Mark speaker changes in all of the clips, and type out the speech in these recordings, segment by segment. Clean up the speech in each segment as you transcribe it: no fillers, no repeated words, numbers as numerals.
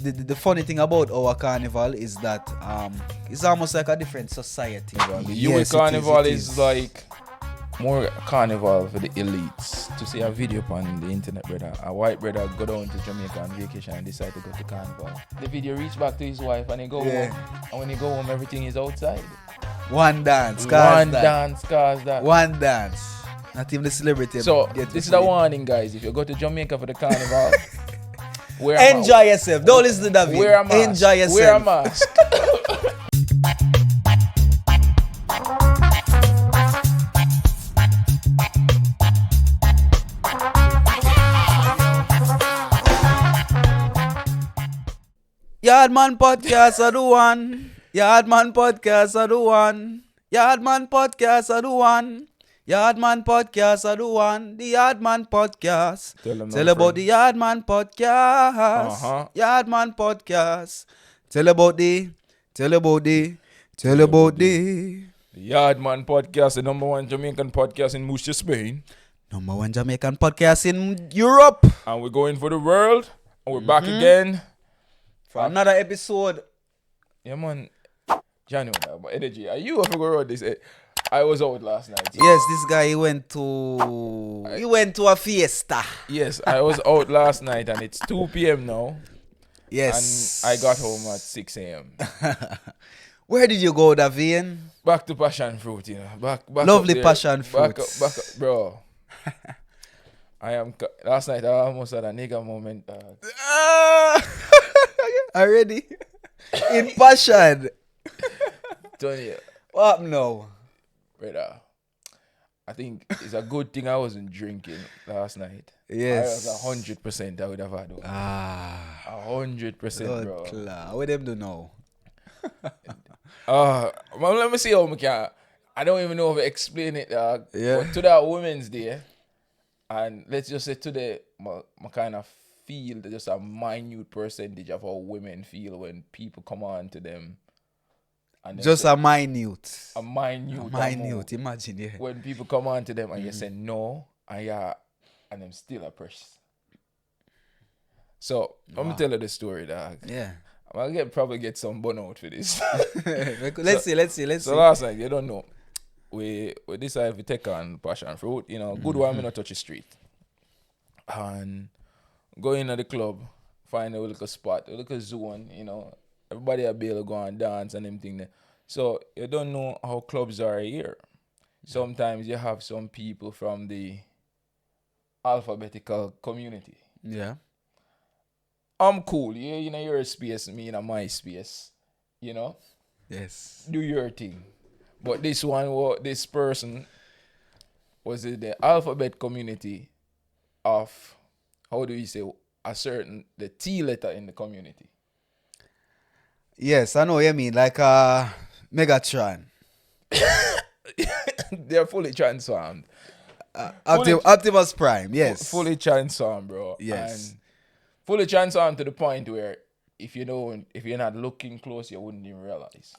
Speaker 1: the funny thing about our carnival is that it's almost like a different society.
Speaker 2: You with Carnival is like more carnival for the elites. To see a video on the internet, brother, a white brother go down to Jamaica on vacation and decide to go to Carnival. The video reach back to his wife and he go home. And when he go home, everything is outside.
Speaker 1: One dance,
Speaker 2: cause that.
Speaker 1: One dance. Not even the celebrity.
Speaker 2: So this is the warning, guys. If you go to Jamaica for the Carnival,
Speaker 1: enjoy yourself. Don't listen to Davaine.
Speaker 2: Wear a mask.
Speaker 1: Enjoy yourself.
Speaker 2: Wear a mask.
Speaker 1: Yardman Podcast are the one. Yardman Podcast are the one. Yardman Podcast are the one. Yardman Podcast are the one. The Yardman Podcast. Tell about the Yardman Podcast. Yardman Podcast. Tell about the
Speaker 2: Yardman Podcast, the number one Jamaican podcast in Murcia, Spain.
Speaker 1: Number one Jamaican podcast in Europe.
Speaker 2: And we're going for the world. And we're back again.
Speaker 1: For another episode.
Speaker 2: Yeah, man. January, but energy. Are you off to go this? I was out last night. So.
Speaker 1: Yes, this guy, he went to a fiesta.
Speaker 2: Yes, I was out last night and it's 2 p.m. now.
Speaker 1: Yes.
Speaker 2: And I got home at 6 a.m.
Speaker 1: Where did you go, Davaine?
Speaker 2: Back to passion fruit, you know. Back
Speaker 1: Lovely passion fruit.
Speaker 2: Back up, bro. Last night I almost had a nigga moment.
Speaker 1: Already? In passion.
Speaker 2: Tonniel.
Speaker 1: What now?
Speaker 2: Brother, I think it's a good thing I wasn't drinking last night.
Speaker 1: Yes.
Speaker 2: I was 100% I would have had. 100%, bro.
Speaker 1: What them do now?
Speaker 2: Well, let me see how I can. I don't even know if I explain it.
Speaker 1: Yeah.
Speaker 2: But today Women's Day, and let's just say today, I kind of feel just a minute percentage of how women feel when people come on to them. And
Speaker 1: just a minute.
Speaker 2: A minute.
Speaker 1: Imagine, yeah.
Speaker 2: When people come on to them and you say no, and them still a precious. So, let me tell you the story, dog.
Speaker 1: Yeah.
Speaker 2: I'll probably get some bun out for this.
Speaker 1: Let's see.
Speaker 2: So last night, you don't know, we decided to take on passion fruit, you know, good one, me not touch the street. And go into the club, find a little spot, a little zone, you know, everybody will be able to go and dance and everything there. So you don't know how clubs are here. Sometimes you have some people from the alphabetical community.
Speaker 1: Yeah.
Speaker 2: I'm cool. Yeah, you know, your space, me in my space. You know?
Speaker 1: Yes.
Speaker 2: Do your thing. But this person was in the alphabet community of, how do you say, the T letter in the community.
Speaker 1: Yes, I know what you mean. Like Megatron.
Speaker 2: They're fully transformed.
Speaker 1: Optimus Prime, yes.
Speaker 2: Fully transformed, bro.
Speaker 1: Yes.
Speaker 2: And fully transformed to the point where if you're not looking close, you wouldn't even realize.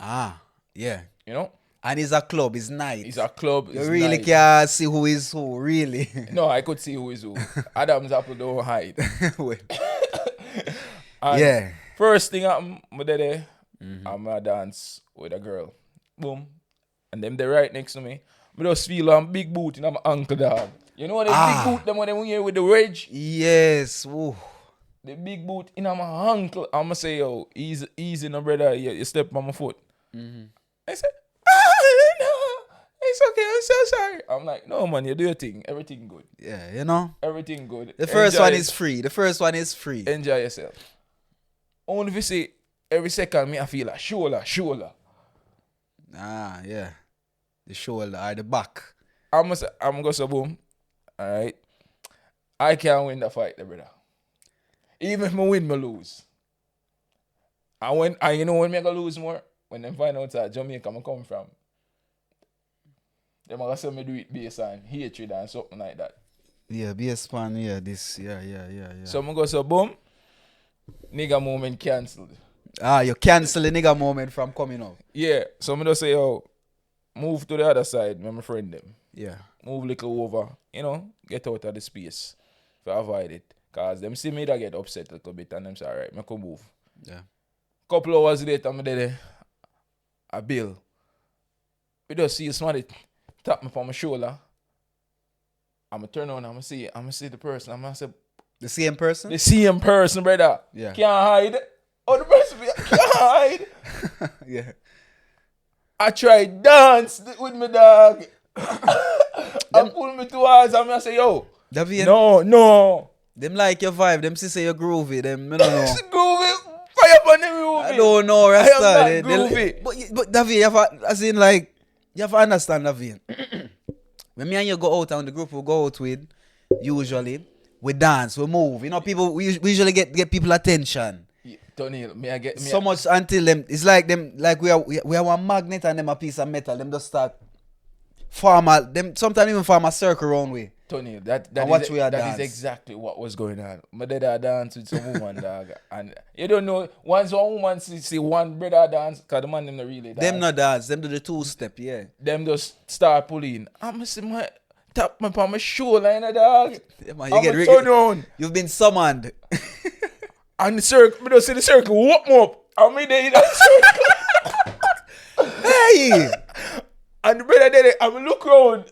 Speaker 1: Yeah.
Speaker 2: You know?
Speaker 1: And it's a club, it's night.
Speaker 2: It's a club.
Speaker 1: You really can't see who is who, really.
Speaker 2: No, I could see who is who. Adam's apple don't hide.
Speaker 1: Yeah.
Speaker 2: First thing I'm there, I'm gonna dance with a girl. Boom. And them they're right next to me. I just feel a big boot in my ankle, dog. You know what big boot them when they here with the wedge?
Speaker 1: Yes. Ooh.
Speaker 2: The big boot in my ankle. I'ma say, yo, easy no brother. You step on my foot. I said, no, it's okay, I'm so sorry. I'm like, no man, you do your thing. Everything good.
Speaker 1: Yeah, you know.
Speaker 2: Everything good.
Speaker 1: The first one is free.
Speaker 2: Enjoy yourself. Only if you say every second me I feel like shoulder.
Speaker 1: Yeah. The shoulder or the back.
Speaker 2: I'm gonna say boom. Alright. I can't win the fight, brother. Even if I win, I lose. You know when I gonna lose more? When them find out that Jamaica I come from. They gonna say me do it based on hatred and something like that.
Speaker 1: Yeah, based on yeah.
Speaker 2: So I'm gonna say boom. Nigga moment cancelled.
Speaker 1: You cancel the nigga moment from coming out.
Speaker 2: Yeah. So I'm just say, yo, move to the other side, my friend them.
Speaker 1: Yeah.
Speaker 2: Move little over, you know, get out of the space. To avoid it. Cause them see me that get upset a little bit and them say, alright, I can move.
Speaker 1: Yeah.
Speaker 2: Couple hours later, I'm there. A bill. We just see somebody tap me on my shoulder. I'm turn on. I'm gonna see the person. I'm gonna say
Speaker 1: The same person.
Speaker 2: the same person, brother.
Speaker 1: Yeah.
Speaker 2: Can't hide. Oh, the person can't hide.
Speaker 1: Yeah.
Speaker 2: I try dance with my dog. I pull me towards and I say, yo,
Speaker 1: Davaine,
Speaker 2: no.
Speaker 1: them like your vibe. Them say you're groovy. Them, I don't know.
Speaker 2: Groovy. Fire up on the groovy.
Speaker 1: I don't know, Rasta.
Speaker 2: I am not groovy.
Speaker 1: But Davaine, you have to, as in like, you have to understand, Davaine. When me and you go out and the group we go out with, usually, we dance, we move. You know, people, we usually get people attention.
Speaker 2: Yeah, Tonniel, me I get me
Speaker 1: So much until them, it's like them, like we are one magnet and them a piece of metal. Them just start them sometimes even form a circle around way.
Speaker 2: Tonniel, that is exactly what was going on. My dad I dance with some woman, dog. And you don't know, once one woman see one brother dance, because the man them not really dance.
Speaker 1: Them not dance, them do the two-step, yeah.
Speaker 2: Them just start pulling. I'm see my tap my on my shoulder, you know, dog.
Speaker 1: Yeah, man,
Speaker 2: I'm turn on.
Speaker 1: You've been summoned.
Speaker 2: And the circle, me don't see the circle, whoop me up. I'm in there in that circle.
Speaker 1: Hey!
Speaker 2: And the brother did it, I'm look around.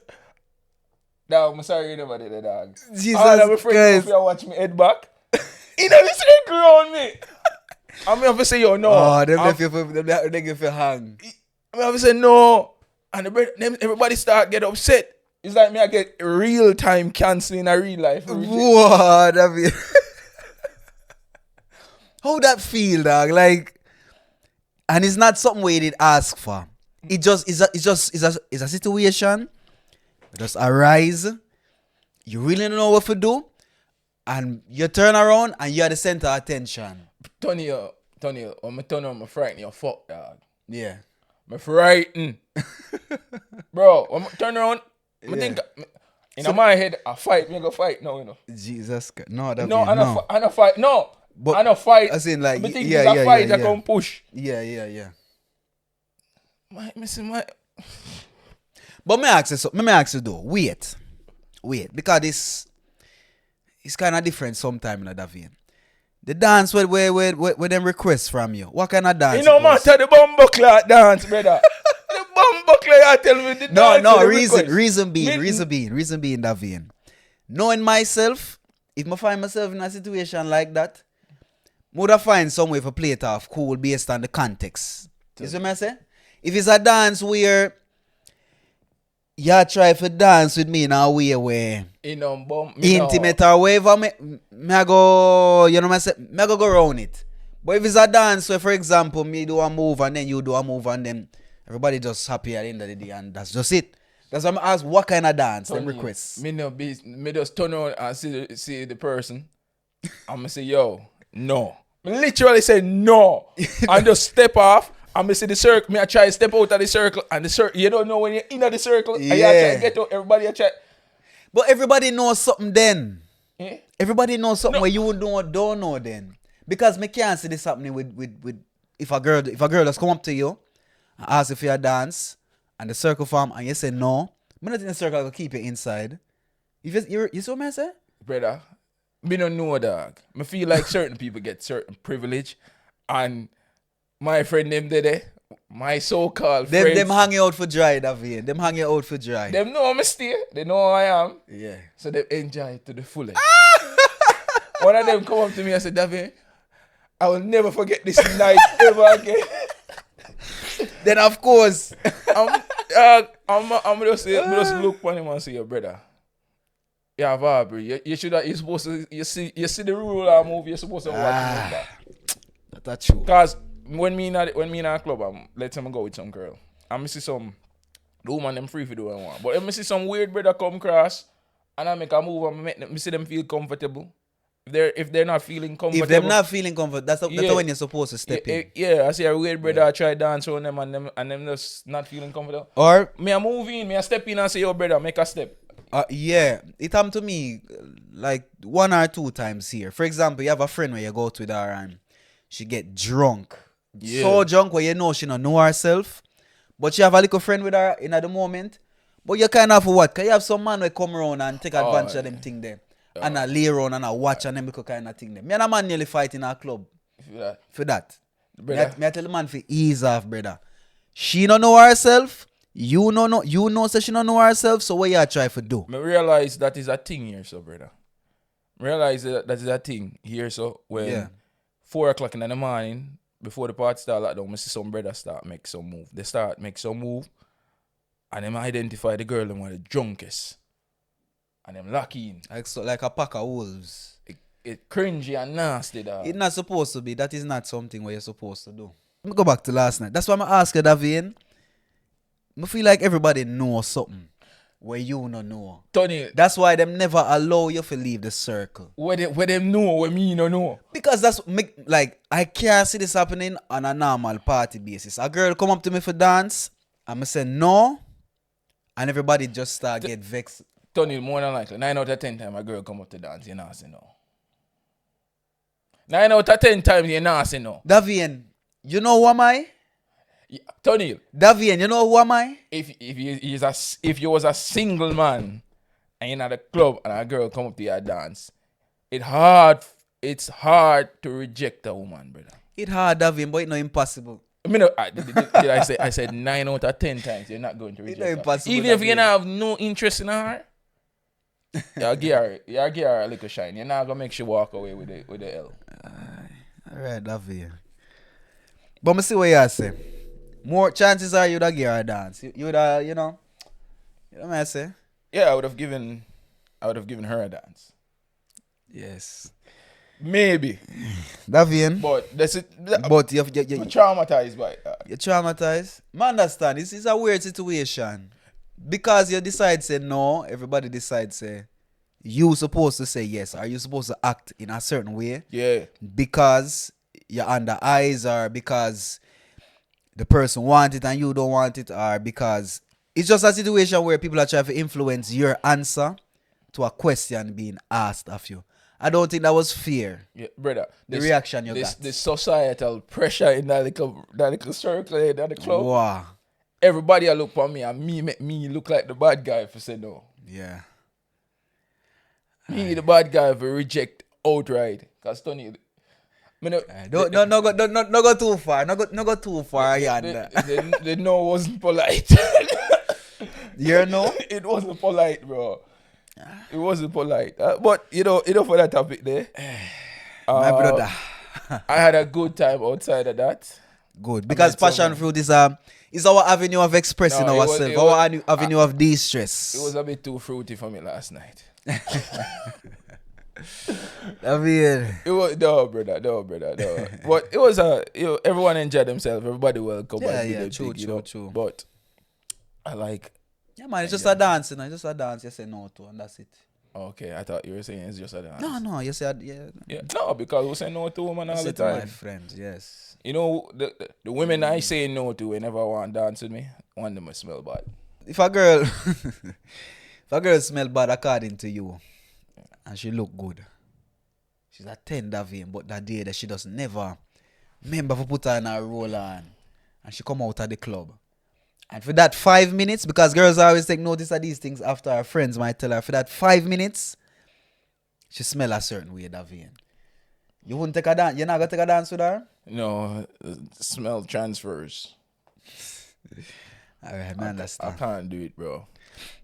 Speaker 2: Dog, I'm sorry you never did it, dog.
Speaker 1: Jesus
Speaker 2: all I'm afraid
Speaker 1: Christ.
Speaker 2: if you watch me head back. In the circle around me. I'm going to say, yo, no.
Speaker 1: Oh, they give you hang.
Speaker 2: I'm going to say, no. And the brother, everybody start get upset. It's like me, I get real time canceling in real life.
Speaker 1: What? How that feel, dog? Like, and it's not something we did ask for. It just is a situation. Just arise. You really don't know what to do, and you turn around and you're the center of attention.
Speaker 2: Tonniel, when I turn on, I'm frightened. You're fuck, dog.
Speaker 1: Yeah.
Speaker 2: I'm frightened. Bro, when I turn around, I think in my head, I fight. Me go fight now, you know.
Speaker 1: Jesus Christ. No, that
Speaker 2: no,
Speaker 1: no.
Speaker 2: I don't fight. No,
Speaker 1: but
Speaker 2: I don't fight.
Speaker 1: As in, like,
Speaker 2: I think
Speaker 1: yeah,
Speaker 2: it's a fight.
Speaker 1: yeah.
Speaker 2: I come push.
Speaker 1: Yeah.
Speaker 2: My.
Speaker 1: But me ask you though. Wait, because it's kind of different sometime in Davaine. The dance where them requests from you. What kind of dance?
Speaker 2: You know, matter the bumbo clock dance, brother. The bumbo clock, you tell me the dance.
Speaker 1: No. Reason being, Davaine. Knowing myself, if I find myself in a situation like that, would I find some way to play it off cool based on the context. You see what I say? If it's a dance where you try to dance with me in a way where intimate or whatever, me I go, you know what I say? Me I go around it. But if it's a dance where, for example, me do a move and then you do a move and then everybody just happy at the end of the day and that's just it. That's why I ask what kind of dance them requests.
Speaker 2: Me just turn on and see the person. I'm gonna say, yo, no. Me literally say no. And just step off. I'm gonna see the circle. Me I try to step out of the circle and the circle. You don't know when you're in the circle.
Speaker 1: Yeah.
Speaker 2: And you try to get out. Everybody I try.
Speaker 1: But everybody knows something then.
Speaker 2: Eh?
Speaker 1: Everybody knows something where you don't know then. Because me can't see this happening with if a girl just come up to you and ask if you dance and the circle form and you say no. Me not in the circle, I will keep it inside. If you see what I say?
Speaker 2: Brother, me don't know, dog. Me feel like certain people get certain privilege and my friend them there, my so-called friends.
Speaker 1: Them hang you out for dry, Davaine. Them hang you out for dry.
Speaker 2: Them know me stay. They know who I am.
Speaker 1: Yeah.
Speaker 2: So they enjoy it to the fullest. One of them come up to me and say, Davaine, I will never forget this night ever again.
Speaker 1: Then of course.
Speaker 2: I'm just look on him and say, your brother. Yeah, Barbary. You supposed to you see the rule of the movie, you're supposed to watch that.
Speaker 1: That's true.
Speaker 2: Because when me in a club, let them go with some girl. I see some the woman them free for do what I want. But if I see some weird brother come across and I make a move and make see them feel comfortable. If they're not feeling comfortable.
Speaker 1: If they're not feeling comfortable, that's when you're supposed to step in.
Speaker 2: Yeah, I see a weird brother I try dance on them and them just not feeling comfortable.
Speaker 1: Or
Speaker 2: me I move in, me I step in and say, yo brother, make a step.
Speaker 1: Yeah, it happened to me like 1 or 2 times here. For example, you have a friend where you go out with her and she get drunk.
Speaker 2: Yeah.
Speaker 1: So drunk where you know she don't know herself. But she have a little friend with her in at the moment. But you kind of what? Because you have some man who come around and take advantage of them thing there. And I lay around and I watch and them little kind of thing there. Me and a man nearly fight in our club. For that.
Speaker 2: Brother.
Speaker 1: Me I tell the man for ease off, brother. She don't know herself. You know so she don't know herself. So what you try to do?
Speaker 2: I realize that is a thing here, so brother. Realize that is a thing here, so when 4 o'clock in the morning, before the party start like down, I see some brothers start make some move. They start make some move, and them identify the girl them are the drunkest, and them lock in.
Speaker 1: Like a pack of wolves.
Speaker 2: It cringy and nasty, dog.
Speaker 1: It's not supposed to be. That is not something what you're supposed to do. Let me go back to last night. That's why I ask you, Davaine. I feel like everybody knows something where you don't know.
Speaker 2: Tonniel.
Speaker 1: That's why them never allow you to leave the circle.
Speaker 2: Where them know, where me no know.
Speaker 1: Because that's like I can't see this happening on a normal party basis. A girl come up to me for dance, and I say no, and everybody just start get vexed.
Speaker 2: Tonniel, more than likely, 9 out of 10 times a girl come up to dance, you not say no. 9 out of 10 times you not say no.
Speaker 1: Davaine, you know who am I?
Speaker 2: Yeah, Tonniel.
Speaker 1: Davaine, you know who am I?
Speaker 2: If you was a single man and you're at a club and a girl come up to your dance, it's hard to reject a woman, brother.
Speaker 1: It's hard, Davaine, but it's not impossible.
Speaker 2: I mean, did I say? I said 9 out of 10 times you're not going to reject her.
Speaker 1: Impossible,
Speaker 2: even if you don't have no interest in her, you'll give her a little shine. You're not gonna make she walk away with the L.
Speaker 1: Alright, Davaine. But I see what you say. More chances are you'd have give her a dance. You would have, you know what I say?
Speaker 2: Yeah, I would have given her a dance.
Speaker 1: Yes.
Speaker 2: Maybe.
Speaker 1: Davaine.
Speaker 2: But that's it.
Speaker 1: But you're
Speaker 2: traumatized by it.
Speaker 1: You're traumatized. I understand. It's a weird situation. Because you decide say no, everybody decides say you supposed to say yes. Are you supposed to act in a certain way?
Speaker 2: Yeah.
Speaker 1: Because you're under eyes, or because the person wants it and you don't want it, or because it's just a situation where people are trying to influence your answer to a question being asked of you. I don't think that was fair.
Speaker 2: Yeah, brother.
Speaker 1: The reaction you got.
Speaker 2: The societal pressure in that little circle in the club.
Speaker 1: Wow.
Speaker 2: Everybody look for me and me make me look like the bad guy if I say no.
Speaker 1: Yeah.
Speaker 2: Me the bad guy if I reject outright. Cause Tony,
Speaker 1: no go too far. No go too far.
Speaker 2: The no wasn't polite.
Speaker 1: You know?
Speaker 2: It wasn't polite, bro. It wasn't polite. But you know for that topic there.
Speaker 1: My brother.
Speaker 2: I had a good time outside of that.
Speaker 1: Good. Because passion fruit is our avenue of expressing ourselves, our avenue of de-stress.
Speaker 2: It was a bit too fruity for me last night.
Speaker 1: I mean,
Speaker 2: it was no, brother. But it was everyone enjoyed themselves. Everybody welcome.
Speaker 1: True.
Speaker 2: But I like.
Speaker 1: Yeah, man, it's just a dance, It's just a dance. You say no to, and that's it.
Speaker 2: Okay, I thought you were saying it's just a dance.
Speaker 1: No, you said yeah.
Speaker 2: No, because we say no to women all the time.
Speaker 1: My friends, yes.
Speaker 2: You know the women I say no to whenever I want to dance with me, one of them will smell bad.
Speaker 1: If a girl smell bad according to you, and she look good, she's a 10 Davaine, but that day that she does never remember to put her in her roll on, and she come out of the club. And for that 5 minutes, because girls always take notice of these things after her friends might tell her, for that 5 minutes, she smell a certain way, Davaine. You wouldn't take a dance? You're not going to take a dance with her?
Speaker 2: No, smell transfers.
Speaker 1: Alright, man, understand.
Speaker 2: I can't do it, bro.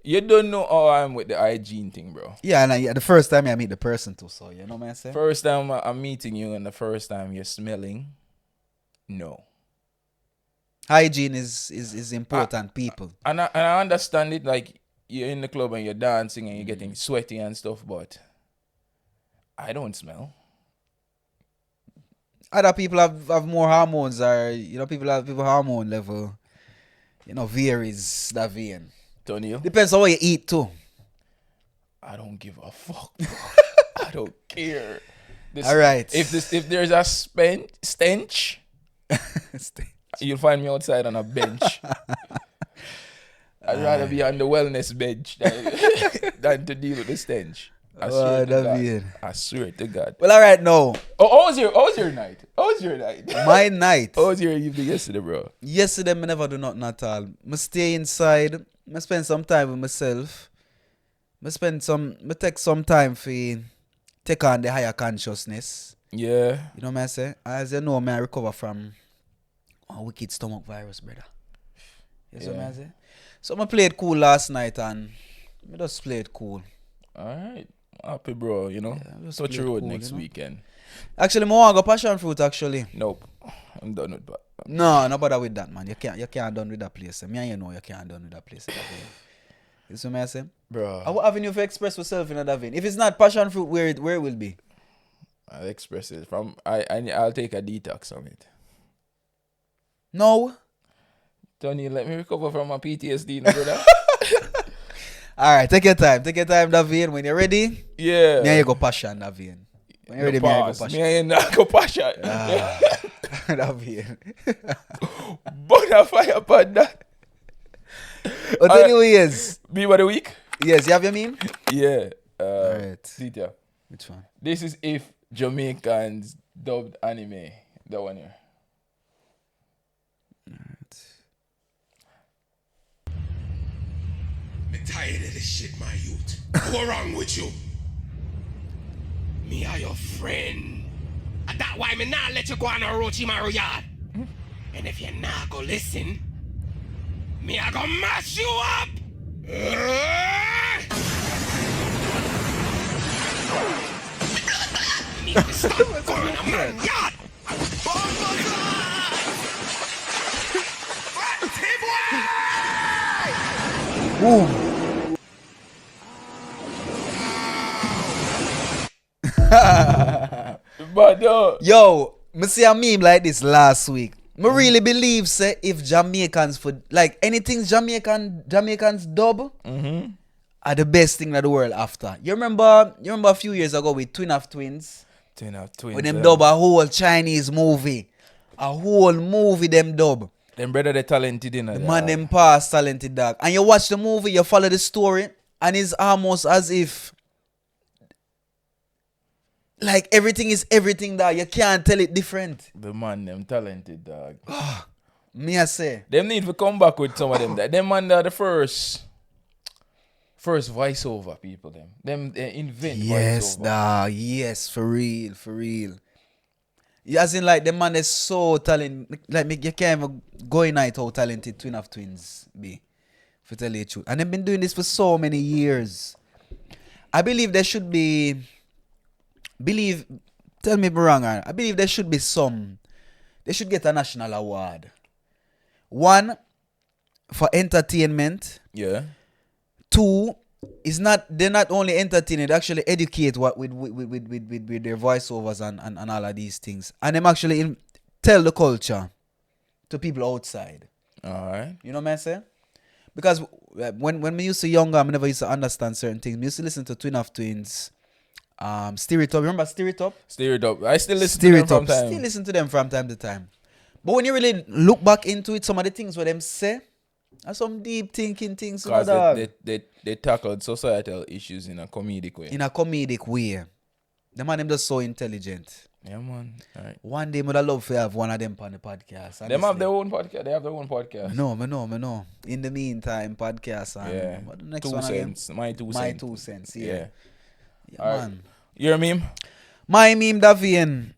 Speaker 2: You don't know how I'm with the hygiene thing, bro.
Speaker 1: Yeah, and the first time I meet the person too, so you know what I'm saying?
Speaker 2: First time I'm meeting you and the first time you're smelling, no.
Speaker 1: Hygiene is important, people.
Speaker 2: And I understand it, like you're in the club and you're dancing and you're getting sweaty and stuff, but I don't smell.
Speaker 1: Other people have more hormones, or people hormone level, varies, Davaine.
Speaker 2: Tonniel?
Speaker 1: Depends on what you eat too.
Speaker 2: I don't give a fuck, bro. I don't care.
Speaker 1: All right.
Speaker 2: If there's a stench, you'll find me outside on a bench. I'd rather be on the wellness bench than to deal with the stench. I swear to God.
Speaker 1: Well, all right, now.
Speaker 2: How was your night?
Speaker 1: My night.
Speaker 2: How was your evening yesterday, bro?
Speaker 1: Yesterday, I never do nothing at all. I stay inside. I spend some time with myself. I take some time to take on the higher consciousness.
Speaker 2: Yeah.
Speaker 1: You know what I say? As you know, I recover from a wicked stomach virus, brother. You see what I say? So I played cool last night and I just played cool.
Speaker 2: Alright. Happy, bro, you know. Touch road cool, next weekend.
Speaker 1: Actually, I want to go passion fruit, actually.
Speaker 2: Nope. I'm done with that.
Speaker 1: No bother with that, man. You can't done with that place. Me and you know you can't done with that place. You see what I say?
Speaker 2: Bro.
Speaker 1: What avenue for express yourself in a Davaine? If it's not passion fruit, where it will be?
Speaker 2: I'll express it from I'll take a detox on it.
Speaker 1: No.
Speaker 2: Tonniel, let me recover from my PTSD, no, brother.
Speaker 1: Alright, take your time, Davaine. When you're ready,
Speaker 2: yeah.
Speaker 1: Me and you go passion, Davaine. When you're ready, me and you go passion.
Speaker 2: Me and you go passion.
Speaker 1: Davaine.
Speaker 2: Bonfire upon that.
Speaker 1: But anyways.
Speaker 2: Meme of the week?
Speaker 1: Yes, you have your meme?
Speaker 2: Yeah.
Speaker 1: Alright.
Speaker 2: Detail.
Speaker 1: Which one?
Speaker 2: This is if Jamaicans dubbed anime. That one here.
Speaker 1: Alright.
Speaker 3: I'm tired of this shit, my youth. What's wrong with you? Me are your friend. And that's why me not let you go on a Orochimaru yard. And if you not go listen, me I go mash you up. Me have to stop going on a man yard.
Speaker 1: Boom.
Speaker 2: But
Speaker 1: Yo, me see a meme like this last week. Me really believe say if Jamaicans for like anything Jamaicans dub are the best thing in the world after. You remember a few years ago with Twin of Twins?
Speaker 2: Twin of Twins.
Speaker 1: When them dub a whole Chinese movie. A whole movie them dub.
Speaker 2: Them brother they talented in
Speaker 1: the man them past talented dog. And you watch the movie, you follow the story, and it's almost as if like everything is everything, dog. You can't tell it different.
Speaker 2: The man them talented, dog.
Speaker 1: Me I say.
Speaker 2: Them need to come back with some of them. Them man are the first voiceover people. Them they invent
Speaker 1: yes,
Speaker 2: voiceover.
Speaker 1: dog. Yes, for real. As in like the man is so talented. Like you can't even go in night how talented Twin of Twins be. For tell you the truth. And they've been doing this for so many years. I believe there should be tell me if I'm wrong. I believe there should be they should get a national award. One, for entertainment.
Speaker 2: Yeah.
Speaker 1: Two, they're not only entertaining, they actually educate with their voiceovers and all of these things. And them actually tell the culture to people outside.
Speaker 2: Alright.
Speaker 1: You know what I'm saying? Because when we used to younger, I never used to understand certain things. I used to listen to Twin of Twins. Steer It Up. Remember Steer It Up?
Speaker 2: Steer It Up. I still listen to them from time.
Speaker 1: Still listen to them from time to time. But when you really look back into it, some of the things what them say are some deep thinking things.
Speaker 2: Because they tackled societal issues in a comedic way.
Speaker 1: In a comedic way. The man them just so intelligent.
Speaker 2: Yeah, man. Alright.
Speaker 1: One day, I'd love to have one of them on the podcast.
Speaker 2: Them have their own podcast. They have their own podcast.
Speaker 1: Me know. In the meantime, podcast. And
Speaker 2: yeah.
Speaker 1: what the next
Speaker 2: 2
Speaker 1: one
Speaker 2: cents.
Speaker 1: again?
Speaker 2: My 2 cents.
Speaker 1: My 2 cents, yeah.
Speaker 2: Alright.
Speaker 1: Man.
Speaker 2: Your meme?
Speaker 1: My meme, Davaine,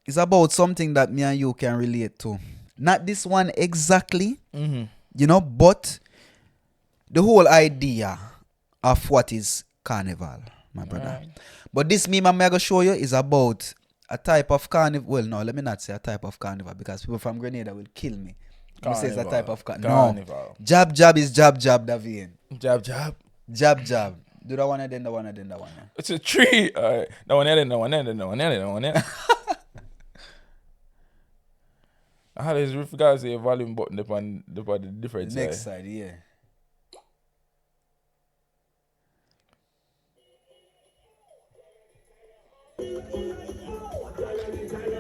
Speaker 1: is about something that me and you can relate to. Not this one exactly, you know, but the whole idea of what is Carnival, my brother.
Speaker 2: Right.
Speaker 1: But this meme I'm going to show you is about a type of carnival. Well, no, let me not say a type of carnival because people from Grenada will kill me. Who says a type of carnival? No. Jab is jab, Davaine. Jab. Do that one and then the one and then the one.
Speaker 2: It's a tree. Alright. The one and the one and the one and the one and I had this regards a volume button upon the different side.
Speaker 1: Next side, yeah.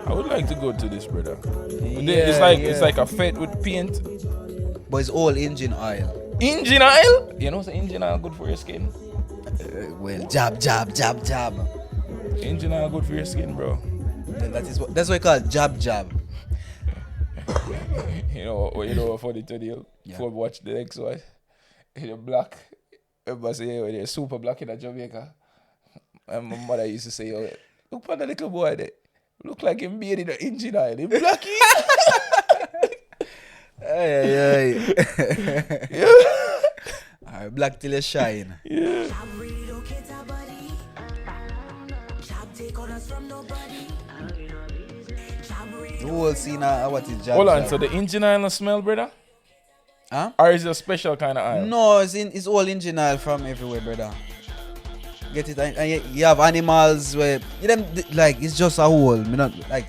Speaker 2: I would like to go to this, brother.
Speaker 1: Yeah,
Speaker 2: it's like a fete with paint.
Speaker 1: But it's all engine oil.
Speaker 2: Engine oil? You know, engine oil good for your skin.
Speaker 1: Well, jab.
Speaker 2: Engine oil good for your skin, bro.
Speaker 1: That's what I call jab.
Speaker 2: you know what funny Tonniel?
Speaker 1: Yeah.
Speaker 2: Before we watch the next one, in the black. Everybody say they're super black in Jamaica. And my mother used to say, look at the little boy there. Look like him beard in the engine oil. Him blacky.
Speaker 1: Hey. Alright, black till you shine.
Speaker 2: Yeah.
Speaker 1: The whole scene, what is jab?
Speaker 2: Hold on,
Speaker 1: jab.
Speaker 2: so the engine oil no smell, brother?
Speaker 1: Huh?
Speaker 2: Or is it a special kind of oil?
Speaker 1: No, it's all engine oil from everywhere, brother. Get it? And you have animals where like it's just a whole. Me not like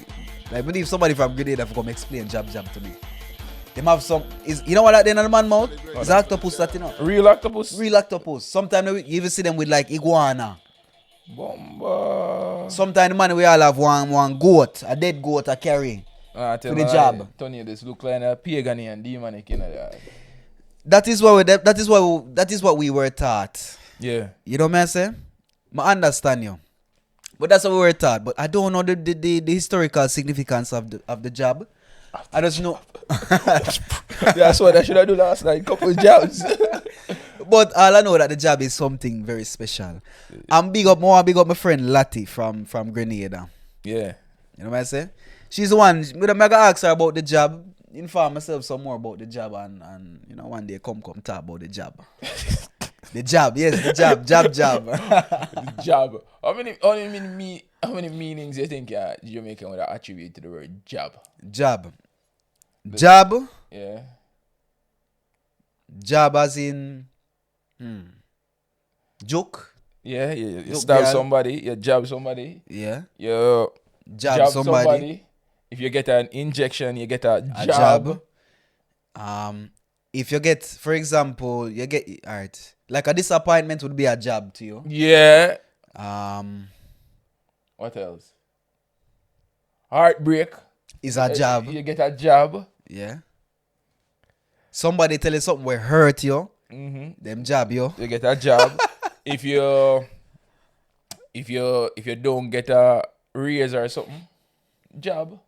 Speaker 1: if somebody from Grenada come explain jab to me. Them have some you know what that then on the man mouth? It's octopus that you know.
Speaker 2: Real octopus?
Speaker 1: Real octopus. Sometimes you even see them with like iguana.
Speaker 2: Bomba.
Speaker 1: Sometimes the man we all have one goat, a dead goat a carry.
Speaker 2: To
Speaker 1: the jab.
Speaker 2: Tonniel, this look like a pagan and demonic in there.
Speaker 1: That is what we were taught.
Speaker 2: Yeah.
Speaker 1: You know what I'm saying? I understand you. But that's what we were taught. But I don't know the historical significance of the jab. I just know.
Speaker 2: That's what I should have done last night. Couple jabs.
Speaker 1: But all I know that the jab is something very special. I'm big up my friend Lati from Grenada.
Speaker 2: Yeah.
Speaker 1: You know what I say? She's the one. I'm gonna ask her about the jab. Inform myself some more about the jab and you know one day come talk about the jab. The jab, yes, the jab.
Speaker 2: The jab. How many meanings you think Jamaican would attribute to the word jab?
Speaker 1: Jab.
Speaker 2: Yeah.
Speaker 1: Jab as in joke.
Speaker 2: Yeah, you
Speaker 1: Look,
Speaker 2: stab
Speaker 1: girl.
Speaker 2: somebody, you jab somebody,
Speaker 1: Yeah.
Speaker 2: you
Speaker 1: Jab somebody.
Speaker 2: If you get an injection, you get a
Speaker 1: A
Speaker 2: jab.
Speaker 1: If you get, for example, you get alright. Like a disappointment would be a jab to you.
Speaker 2: Yeah.
Speaker 1: Um
Speaker 2: What else? Heartbreak.
Speaker 1: is a jab.
Speaker 2: You get a jab.
Speaker 1: Yeah. Somebody tell you something will hurt you.
Speaker 2: Mm-hmm.
Speaker 1: Them jab you.
Speaker 2: You get a jab. if you don't get a raise or something, jab.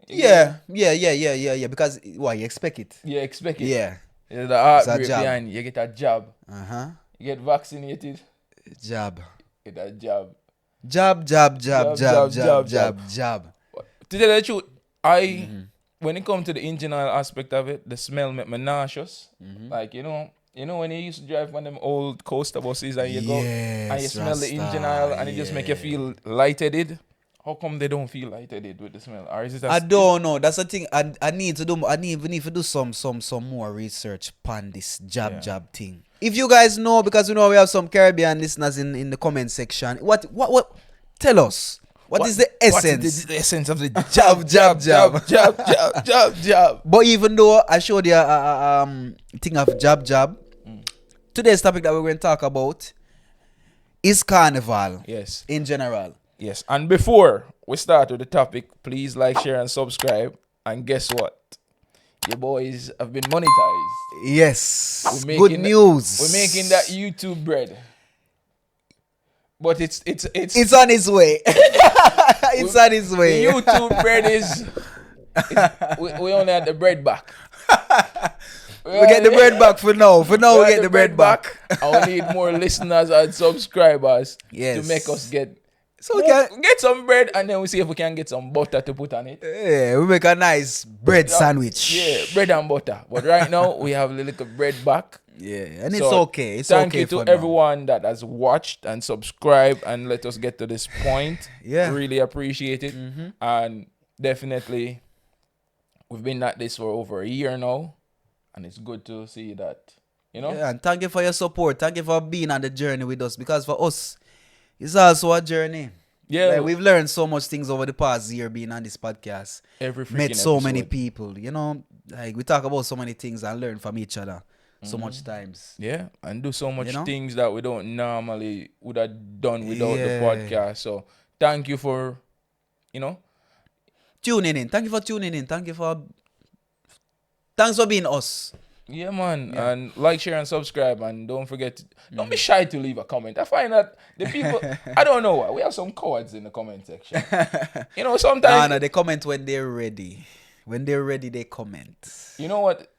Speaker 1: Yeah. Because why you expect it?
Speaker 2: You expect it.
Speaker 1: Yeah.
Speaker 2: The heartbreak
Speaker 1: jab.
Speaker 2: behind you get a jab.
Speaker 1: Uh-huh.
Speaker 2: You get vaccinated,
Speaker 1: Jab.
Speaker 2: you get a jab.
Speaker 1: Jab.
Speaker 2: To tell you the truth, when it comes to the engine oil aspect of it, the smell make me nauseous. Like you know when you used to drive one of them old coaster buses and you go and you smell the engine oil and it just make you feel lightheaded. How come they don't feel lightheaded with the smell? Or is it?
Speaker 1: I don't know. That's the thing. I need to do some more research on this jab thing. If you guys know, because we know we have some Caribbean listeners in the comment section. What? Tell us. What is the essence?
Speaker 2: What is the essence of the jab?
Speaker 1: But even though I showed you a thing of jab, today's topic that we're going to talk about is Carnival.
Speaker 2: Yes.
Speaker 1: In general.
Speaker 2: Yes. And before we start with the topic, please like, share, and subscribe. And guess what? Your boys have been monetized.
Speaker 1: Yes. Good news.
Speaker 2: We're making that YouTube bread. But it's
Speaker 1: on its way. It's on its way.
Speaker 2: The YouTube bread is we only had the bread back.
Speaker 1: We get the bread back for now. For now, we get the bread back.
Speaker 2: I will need more listeners and subscribers to make us get.
Speaker 1: So we can
Speaker 2: get some bread and then we see if we can get some butter to put on it.
Speaker 1: Yeah, we make a nice bread sandwich.
Speaker 2: Yeah, bread and butter. But right now we have a little bread back.
Speaker 1: Yeah, and it's okay. It's
Speaker 2: thank
Speaker 1: okay.
Speaker 2: Thank you to everyone that has watched and subscribed and let us get to this point.
Speaker 1: Yeah.
Speaker 2: Really appreciate it. And definitely we've been at this for over a year now. And it's good to see that, you know?
Speaker 1: Yeah, and thank you for your support. Thank you for being on the journey with us. Because for us, it's also a journey.
Speaker 2: Yeah.
Speaker 1: Like, we've learned so much things over the past year being on this podcast. Met so many people, you know? Like, we talk about so many things and learn from each other so much times.
Speaker 2: Yeah, and do so much things that we don't normally would have done without the podcast. So, thank you for,
Speaker 1: tuning in. Thank you for tuning in. Thanks for being us.
Speaker 2: Yeah, man. Yeah. And like, share, and subscribe. And don't forget, don't be shy to leave a comment. I find that the people, I don't know why, we have some cowards in the comment section. Sometimes.
Speaker 1: No, they comment when they're ready. When they're ready, they comment.
Speaker 2: You know what?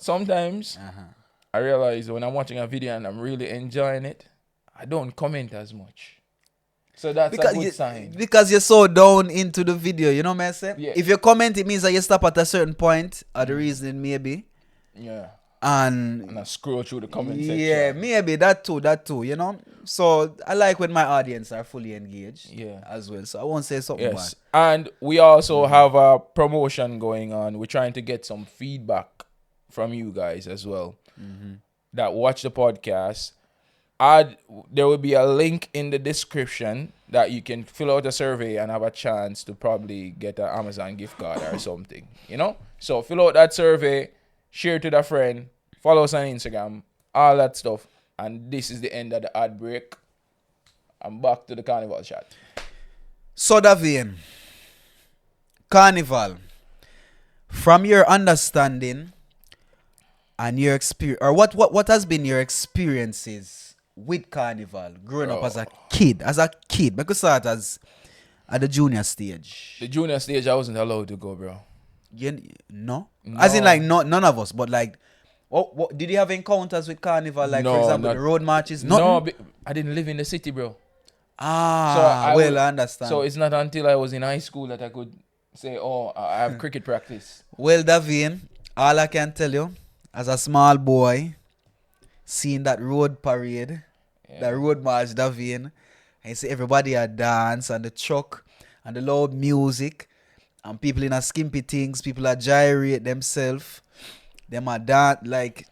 Speaker 2: Sometimes I realize when I'm watching a video and I'm really enjoying it, I don't comment as much. So that's
Speaker 1: because
Speaker 2: a good sign.
Speaker 1: Because you're so down into the video, you know what I'm saying?
Speaker 2: Yeah.
Speaker 1: If you comment, it means that you stop at a certain point, or the reasoning maybe.
Speaker 2: Yeah.
Speaker 1: And
Speaker 2: I scroll through the comment section.
Speaker 1: yeah, maybe that too, you know. So I like when my audience are fully engaged, as well. So I won't say something
Speaker 2: Yes,
Speaker 1: bad.
Speaker 2: and we also have a promotion going on. We're trying to get some feedback from you guys as well that watch the podcast. There will be a link in the description that you can fill out a survey and have a chance to probably get an Amazon gift card or something, you know? So fill out that survey, share it with a friend, follow us on Instagram, all that stuff. And this is the end of the ad break. I'm back to the Carnival chat.
Speaker 1: So Davaine, Carnival, from your understanding and your experience, or what has been your experiences with Carnival growing up as a kid? Because start as at the junior stage.
Speaker 2: The junior stage, I wasn't allowed to go, bro.
Speaker 1: No? As in, like, none of us, but like, what did you have encounters with Carnival? Like, for example, the road marches? Nothing?
Speaker 2: No, I didn't live in the city, bro.
Speaker 1: I understand.
Speaker 2: So it's not until I was in high school that I could say, I have cricket practice.
Speaker 1: Well, Davaine, all I can tell you, as a small boy, seeing that road parade, that road march, Davaine, and you see everybody a dance and the truck and the loud music and people in a skimpy things, people are gyrate themselves, them are dance, like,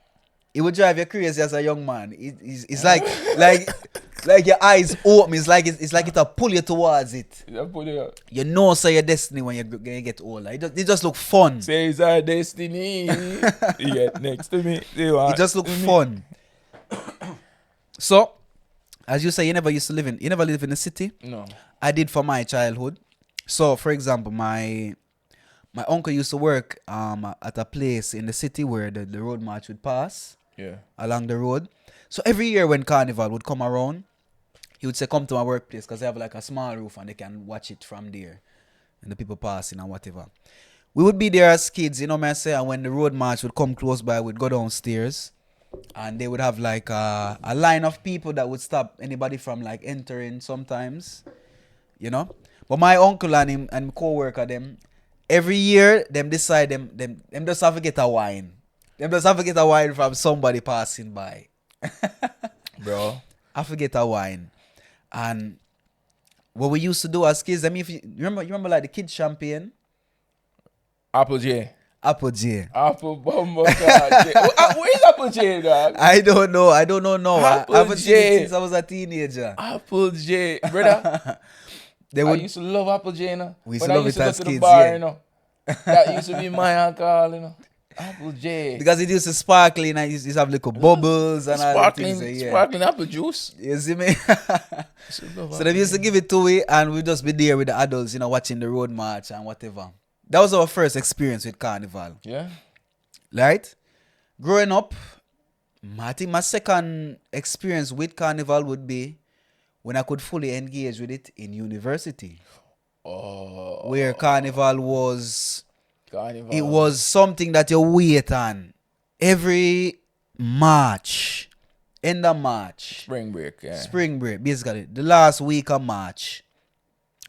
Speaker 1: it would drive you crazy as a young man. It's like your eyes open. It's like it'll pull you towards it. You know, so your destiny when you get older. It just look fun.
Speaker 2: Says our destiny. You get next to me.
Speaker 1: It just look fun. So, as you say, you never live in the city.
Speaker 2: No.
Speaker 1: I did for my childhood. So, for example, my uncle used to work at a place in the city where the road march would pass.
Speaker 2: Yeah.
Speaker 1: Along the road. So every year when Carnival would come around, he would say, come to my workplace because they have like a small roof and they can watch it from there. And the people passing and whatever. We would be there as kids, you know what I say, and when the road march would come close by, we'd go downstairs and they would have like a line of people that would stop anybody from like entering sometimes, you know. But my uncle and him and co-worker them, every year them decide them just have to get a wine. Them just have to get a wine from somebody passing by.
Speaker 2: Bro.
Speaker 1: I forget a wine. And what we used to do as kids, I mean, if you remember like the kids champagne?
Speaker 2: Apple J.
Speaker 1: Apple J.
Speaker 2: Apple Bumbo. Where's Apple J, dog?
Speaker 1: I don't know now. I haven't seen it since I was a teenager.
Speaker 2: Apple J. Brother, I used to love Apple J, you know.
Speaker 1: We used to love it as kids,
Speaker 2: bar, you know. That used to be my alcohol, you know. Apple J.
Speaker 1: Because it used to sparkle and it used to have little bubbles and all that things.
Speaker 2: Sparkling apple juice.
Speaker 1: You see me? So they used to give it to me and we'd just be there with the adults, you know, watching the road march and whatever. That was our first experience with Carnival.
Speaker 2: Yeah.
Speaker 1: Right? Growing up, I think my second experience with Carnival would be when I could fully engage with it in university. Where Carnival was... Carnival. It was something that you wait on every March, end of March.
Speaker 2: Spring break, yeah.
Speaker 1: Spring break, basically. The last week of March.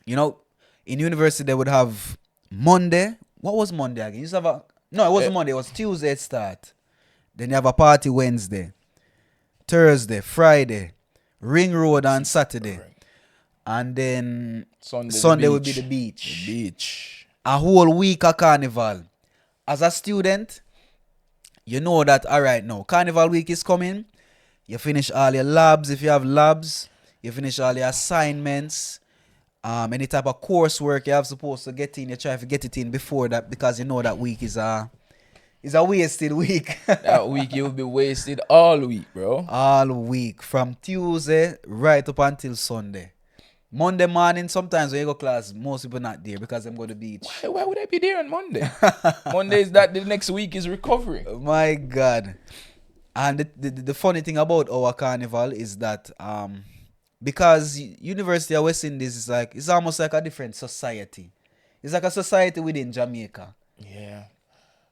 Speaker 1: You know, in university they would have Monday. What was Monday again? You used to have no, it wasn't Monday. It was Tuesday it start. Then you have a party Wednesday, Thursday, Friday, Ring Road on Saturday. And then Sunday would be the beach.
Speaker 2: The beach.
Speaker 1: A whole week of Carnival. As a student, you know that, all right, now, Carnival week is coming. You finish all your labs, if you have labs. You finish all your assignments. Any type of coursework you have supposed to get in, you try to get it in before that because you know that week is a wasted week.
Speaker 2: That week you will be wasted all week, bro.
Speaker 1: All week. From Tuesday right up until Sunday. Monday morning, sometimes when you go class, most people not there because them go to the beach.
Speaker 2: Why would I be there on Monday? Monday is that the next week is recovery.
Speaker 1: My God. And the funny thing about our Carnival is that because University of West Indies is like, it's almost like a different society. It's like a society within Jamaica.
Speaker 2: Yeah.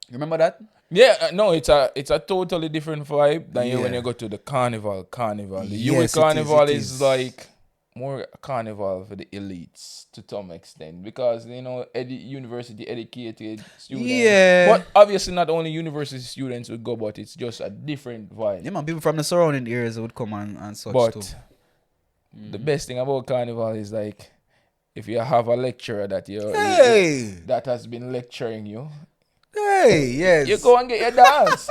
Speaker 1: You remember that?
Speaker 2: Yeah, no, it's a totally different vibe than when you go to the Carnival. The UA Carnival is like more carnival for the elites to some extent because university educated students.
Speaker 1: Yeah.
Speaker 2: But obviously not only university students would go, but it's just a different vibe.
Speaker 1: Yeah, man, people from the surrounding areas would come and such
Speaker 2: But
Speaker 1: too.
Speaker 2: the best thing about carnival is like if you have a lecturer that that has been lecturing you,
Speaker 1: Hey, yes.
Speaker 2: you go and get your dance.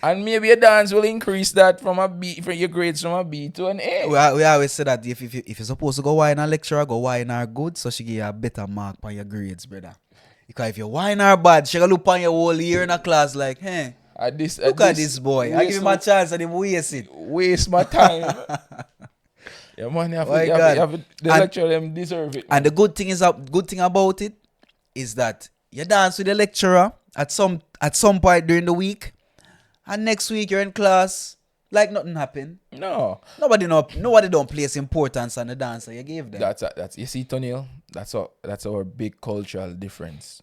Speaker 2: And maybe your dance will increase that from a B, from your grades from a B to an A.
Speaker 1: We always say that if you're supposed to go whine a lecturer, go whine her good, so she give you a better mark on your grades, brother. Because if you whine her bad, she gonna look on your whole year in a class like, hey, look at this boy. I give him a chance and he waste it.
Speaker 2: Waste my time. Yeah, man, the lecturer them deserve it.
Speaker 1: And the good thing about it is that you dance with the lecturer at some point during the week. And next week you're in class like nothing happened.
Speaker 2: No.
Speaker 1: Nobody don't place importance on the dancer you gave them.
Speaker 2: That's you see, Tonniel, that's our big cultural difference.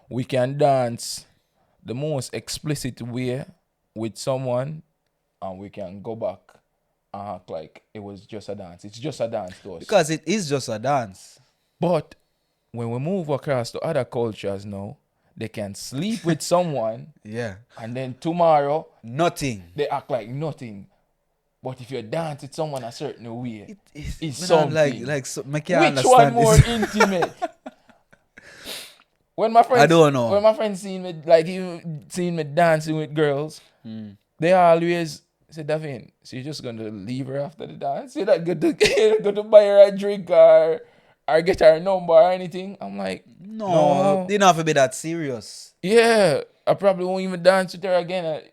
Speaker 2: We can dance the most explicit way with someone and we can go back and act like it was just a dance. It's just a dance to us.
Speaker 1: Because it is just a dance.
Speaker 2: But when we move across to other cultures now, they can sleep with someone.
Speaker 1: Yeah.
Speaker 2: And then tomorrow,
Speaker 1: nothing.
Speaker 2: They act like nothing. But if you dance with someone a certain way, it's
Speaker 1: something.
Speaker 2: Which one more intimate? When my friends,
Speaker 1: I don't know.
Speaker 2: When my friends seen me dancing with girls, they always say, Davaine, so you're just gonna leave her after the dance? You're not going to buy her a drink or get her number or anything? I'm like, no.
Speaker 1: You don't have to be that serious.
Speaker 2: Yeah, I probably won't even dance with her again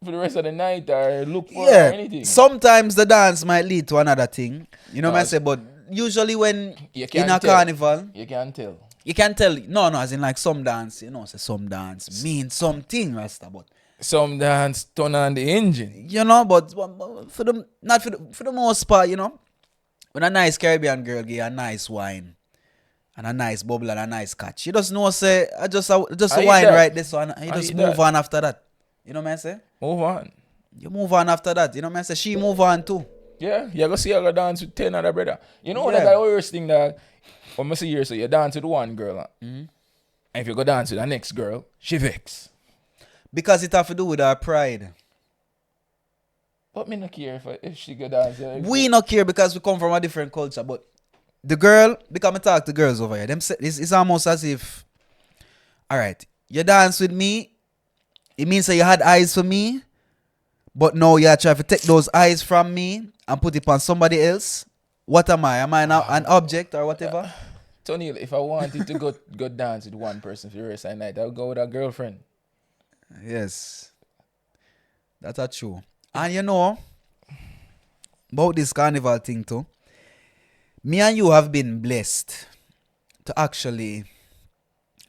Speaker 2: for the rest of the night or look for her or anything.
Speaker 1: Sometimes the dance might lead to another thing. You know what I say? But usually when in a carnival,
Speaker 2: you can tell.
Speaker 1: You can tell. No, as in like some dance, say some dance means something, Rasta, but
Speaker 2: some dance turn on the engine.
Speaker 1: But for the most part, when a nice Caribbean girl give a nice wine and a nice bubble and a nice catch, you just know say just a wine right this one. You just move on after that. You know what I say?
Speaker 2: Move on.
Speaker 1: You move on after that. You know what I say? She move on too.
Speaker 2: Yeah, you go see her go dance with 10 other brother. You know that the worst thing that when I see her, so you dance with one girl, and if you go dance with the next girl, she vex.
Speaker 1: Because it have to do with her pride.
Speaker 2: But me not care if she go dance.
Speaker 1: We not care because we come from a different culture. But the girl, because I talk to girls over here, them say, it's almost as if, all right, you dance with me, it means that you had eyes for me, but now you try to take those eyes from me and put it on somebody else. What am I? Am I now an object or whatever?
Speaker 2: Tonniel, if I wanted to go dance with one person for the rest of the night, I would go with a girlfriend.
Speaker 1: Yes. That's true. And about this carnival thing too, me and you have been blessed to actually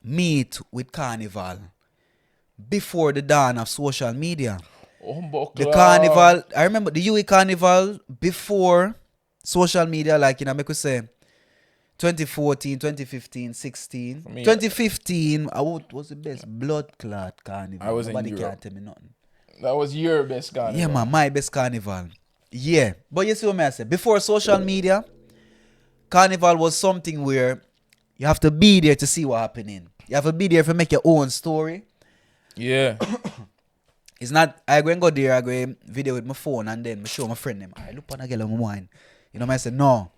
Speaker 1: meet with Carnival before the dawn of social media. The Carnival, I remember the UE Carnival before social media, like, make we say 2014, 2015, 16. 2015, what was the best? Blood Clot Carnival.
Speaker 2: I was
Speaker 1: Nobody
Speaker 2: in Europe.
Speaker 1: can't tell me nothing.
Speaker 2: That was your best carnival.
Speaker 1: Yeah, man, my best carnival. Yeah. But you see what I say? Before social media, Carnival was something where you have to be there to see what's happening. You have to be there to make your own story.
Speaker 2: Yeah.
Speaker 1: It's not, I go there, I go video with my phone and then I show my friend them. I look on a girl and wine. You know what I say? No.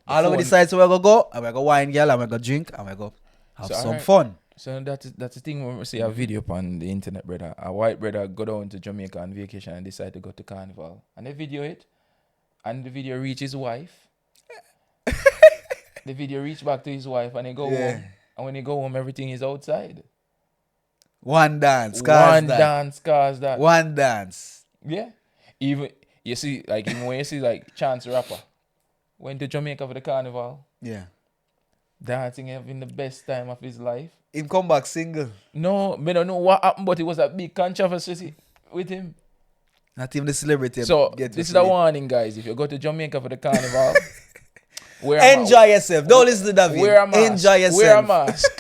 Speaker 1: All of we decide so we're going to go, and we're going to wine girl, and we're going to drink, and we're going to have some fun.
Speaker 2: So that's the thing when we see a video on the internet, brother. A white brother go down to Jamaica on vacation and decide to go to Carnival. And they video it. And the video reach his wife. The video reach back to his wife and they go home. And when they go home, everything is outside.
Speaker 1: One dance,
Speaker 2: cause that.
Speaker 1: One dance.
Speaker 2: Yeah. Even when you see like Chance the Rapper went to Jamaica for the Carnival.
Speaker 1: Yeah.
Speaker 2: Dancing, having the best time of his life.
Speaker 1: Him come back single.
Speaker 2: No, I don't know what happened, but it was a big controversy with him.
Speaker 1: Not even the celebrity.
Speaker 2: So this is a warning, guys. If you go to Jamaica for the Carnival,
Speaker 1: enjoy yourself. Don't listen to Davaine.
Speaker 2: Wear a mask.
Speaker 1: Enjoy yourself.
Speaker 2: Wear a mask.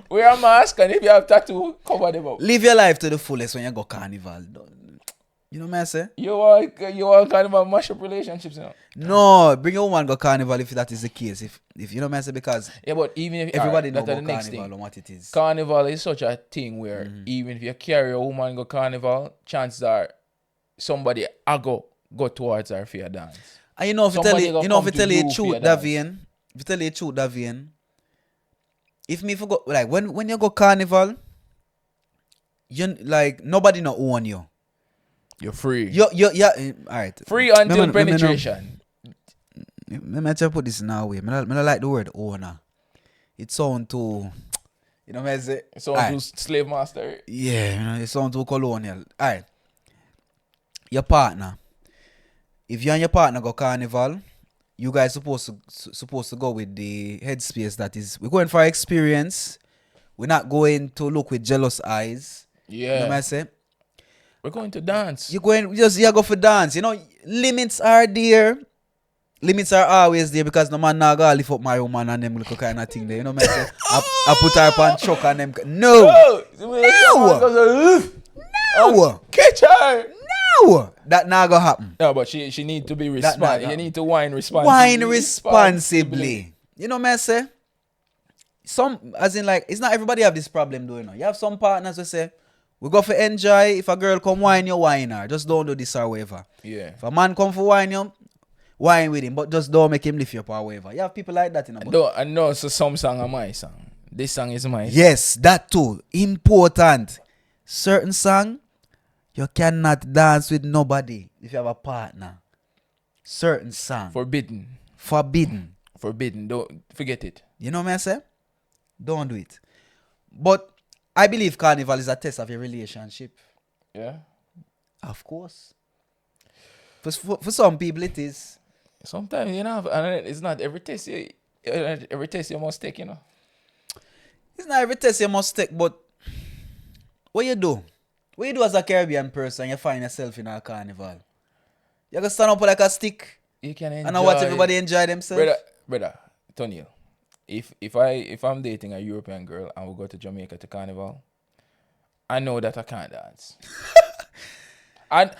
Speaker 2: Wear a mask, and if you have tattoo, cover them up.
Speaker 1: Live your life to the fullest when you go Carnival. You know what I say?
Speaker 2: You want kind of a mash up relationships, you know?
Speaker 1: No, bring your woman go carnival if that is the case. If you know what I say, because
Speaker 2: Yeah, but even if
Speaker 1: everybody know
Speaker 2: that's the
Speaker 1: about
Speaker 2: next
Speaker 1: carnival
Speaker 2: thing.
Speaker 1: and what it is.
Speaker 2: Carnival is such a thing where even if you carry a woman go carnival, chances are somebody go towards her for your dance.
Speaker 1: And you know, if you tell
Speaker 2: Somebody
Speaker 1: you,
Speaker 2: go
Speaker 1: you know, if
Speaker 2: come
Speaker 1: you
Speaker 2: to
Speaker 1: tell you
Speaker 2: you
Speaker 1: the
Speaker 2: for
Speaker 1: truth,
Speaker 2: your dance.
Speaker 1: Davaine, if you tell you the truth, Davaine, if me forgot, like when you go carnival, you like nobody not own you.
Speaker 2: You're free.
Speaker 1: Yeah, all right.
Speaker 2: Free until penetration.
Speaker 1: Let me try to put this in our way. I don't like the word owner. It sound too, you know what I say?
Speaker 2: So to slave master.
Speaker 1: Yeah, you know, it sound too colonial. All right. Your partner. If you and your partner go carnival, you guys supposed to go with the headspace that is, we're going for experience. We're not going to look with jealous eyes.
Speaker 2: Yeah.
Speaker 1: You know what I say?
Speaker 2: We're going to dance.
Speaker 1: You go for dance. You know, limits are there. Limits are always there because no man now go lift up my woman and them little kind of thing there. You know what I say? I put her up on chuck and them. No. No.
Speaker 2: Catch her.
Speaker 1: No. That not gonna happen.
Speaker 2: No, but she need to be responsible. You need to whine responsibly.
Speaker 1: Whine responsibly. You know what I say? Some, as in like, it's not everybody have this problem though, you know. You have some partners who say, we go for enjoy. If a girl come whine, you whine her. Just don't do this or whatever.
Speaker 2: Yeah.
Speaker 1: If a man come for whine you, whine with him, but just don't make him lift you up or whatever. You have people like that, you know.
Speaker 2: I know, so some song are my song. This song is my song.
Speaker 1: Yes, that too. Important. Certain song, you cannot dance with nobody if you have a partner. Certain song.
Speaker 2: Forbidden. Don't forget it.
Speaker 1: You know what I say? Don't do it. But I believe carnival is a test of your relationship.
Speaker 2: Yeah.
Speaker 1: Of course. For some people it is.
Speaker 2: Sometimes, you know, and it's not every test you must take, you know.
Speaker 1: It's not every test you must take, but what you do? What you do as a Caribbean person, you find yourself in a carnival. You can stand up like a stick.
Speaker 2: You can enjoy.
Speaker 1: And I watch everybody enjoy themselves.
Speaker 2: Brother, Tonniel, if I'm dating a European girl and we go to Jamaica to Carnival, I know that I can't dance. And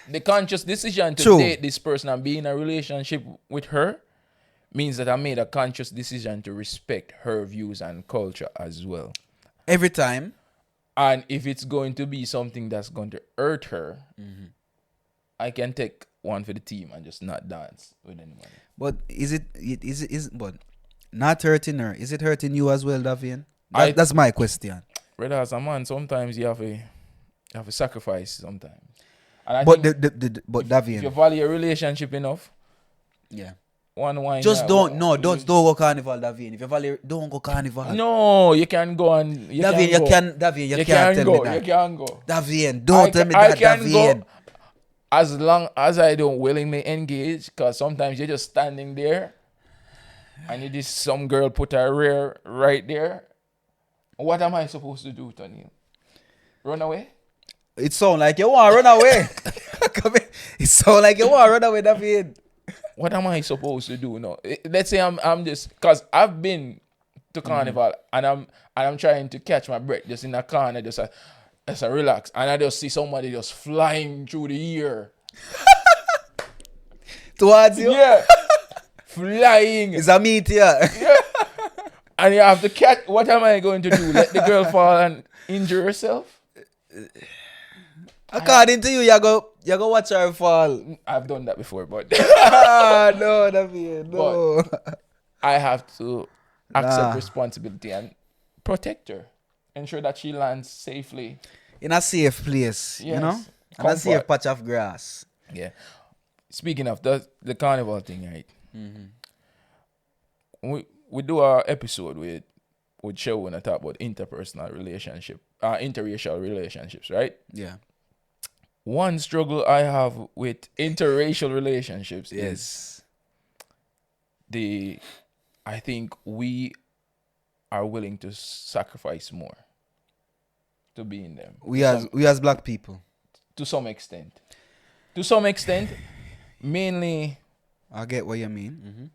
Speaker 2: the conscious decision to date this person and be in a relationship with her means that I made a conscious decision to respect her views and culture as well.
Speaker 1: Every time.
Speaker 2: And if it's going to be something that's going to hurt her, I can take one for the team and just not dance with anybody.
Speaker 1: But is but not hurting her? Is it hurting you as well, Davaine? That's my question.
Speaker 2: Brother, as a man, sometimes you have to sacrifice sometimes. And
Speaker 1: but Davaine,
Speaker 2: if you value your relationship enough,
Speaker 1: yeah.
Speaker 2: One wine.
Speaker 1: Just don't go carnival, Davaine. If you value, don't go carnival.
Speaker 2: No, you can go and
Speaker 1: Davaine, you can't tell me that.
Speaker 2: You can go.
Speaker 1: Davaine, don't tell me that, Davaine.
Speaker 2: Go as long as I don't willingly engage, because sometimes you're just standing there and you just some girl put her rear right there. What am I supposed to do, Tonniel? Run away?
Speaker 1: It sound like you want to run away. It sound like you want to run away, Davaine.
Speaker 2: What am I supposed to do? No, let's say I'm just, because I've been to Carnival and I'm trying to catch my breath just in a corner, just a relax, and I just see somebody just flying through the air
Speaker 1: towards you.
Speaker 2: Yeah, flying.
Speaker 1: It's a meteor.
Speaker 2: Yeah, and you have to catch. What am I going to do? Let the girl fall and injure herself?
Speaker 1: According to you, you go watch her fall.
Speaker 2: I've done that before, but
Speaker 1: no, Davaine, no.
Speaker 2: But I have to accept responsibility and protect her, ensure that she lands safely
Speaker 1: in a safe place, you know, and a safe patch of grass.
Speaker 2: Yeah. Speaking of the carnival thing, right? We do our episode with Show and I talk about interpersonal relationship, interracial relationships, right?
Speaker 1: Yeah.
Speaker 2: One struggle I have with interracial relationships is I think we are willing to sacrifice more to be in them.
Speaker 1: We as black people.
Speaker 2: To some extent. To some extent, mainly.
Speaker 1: I get what you mean.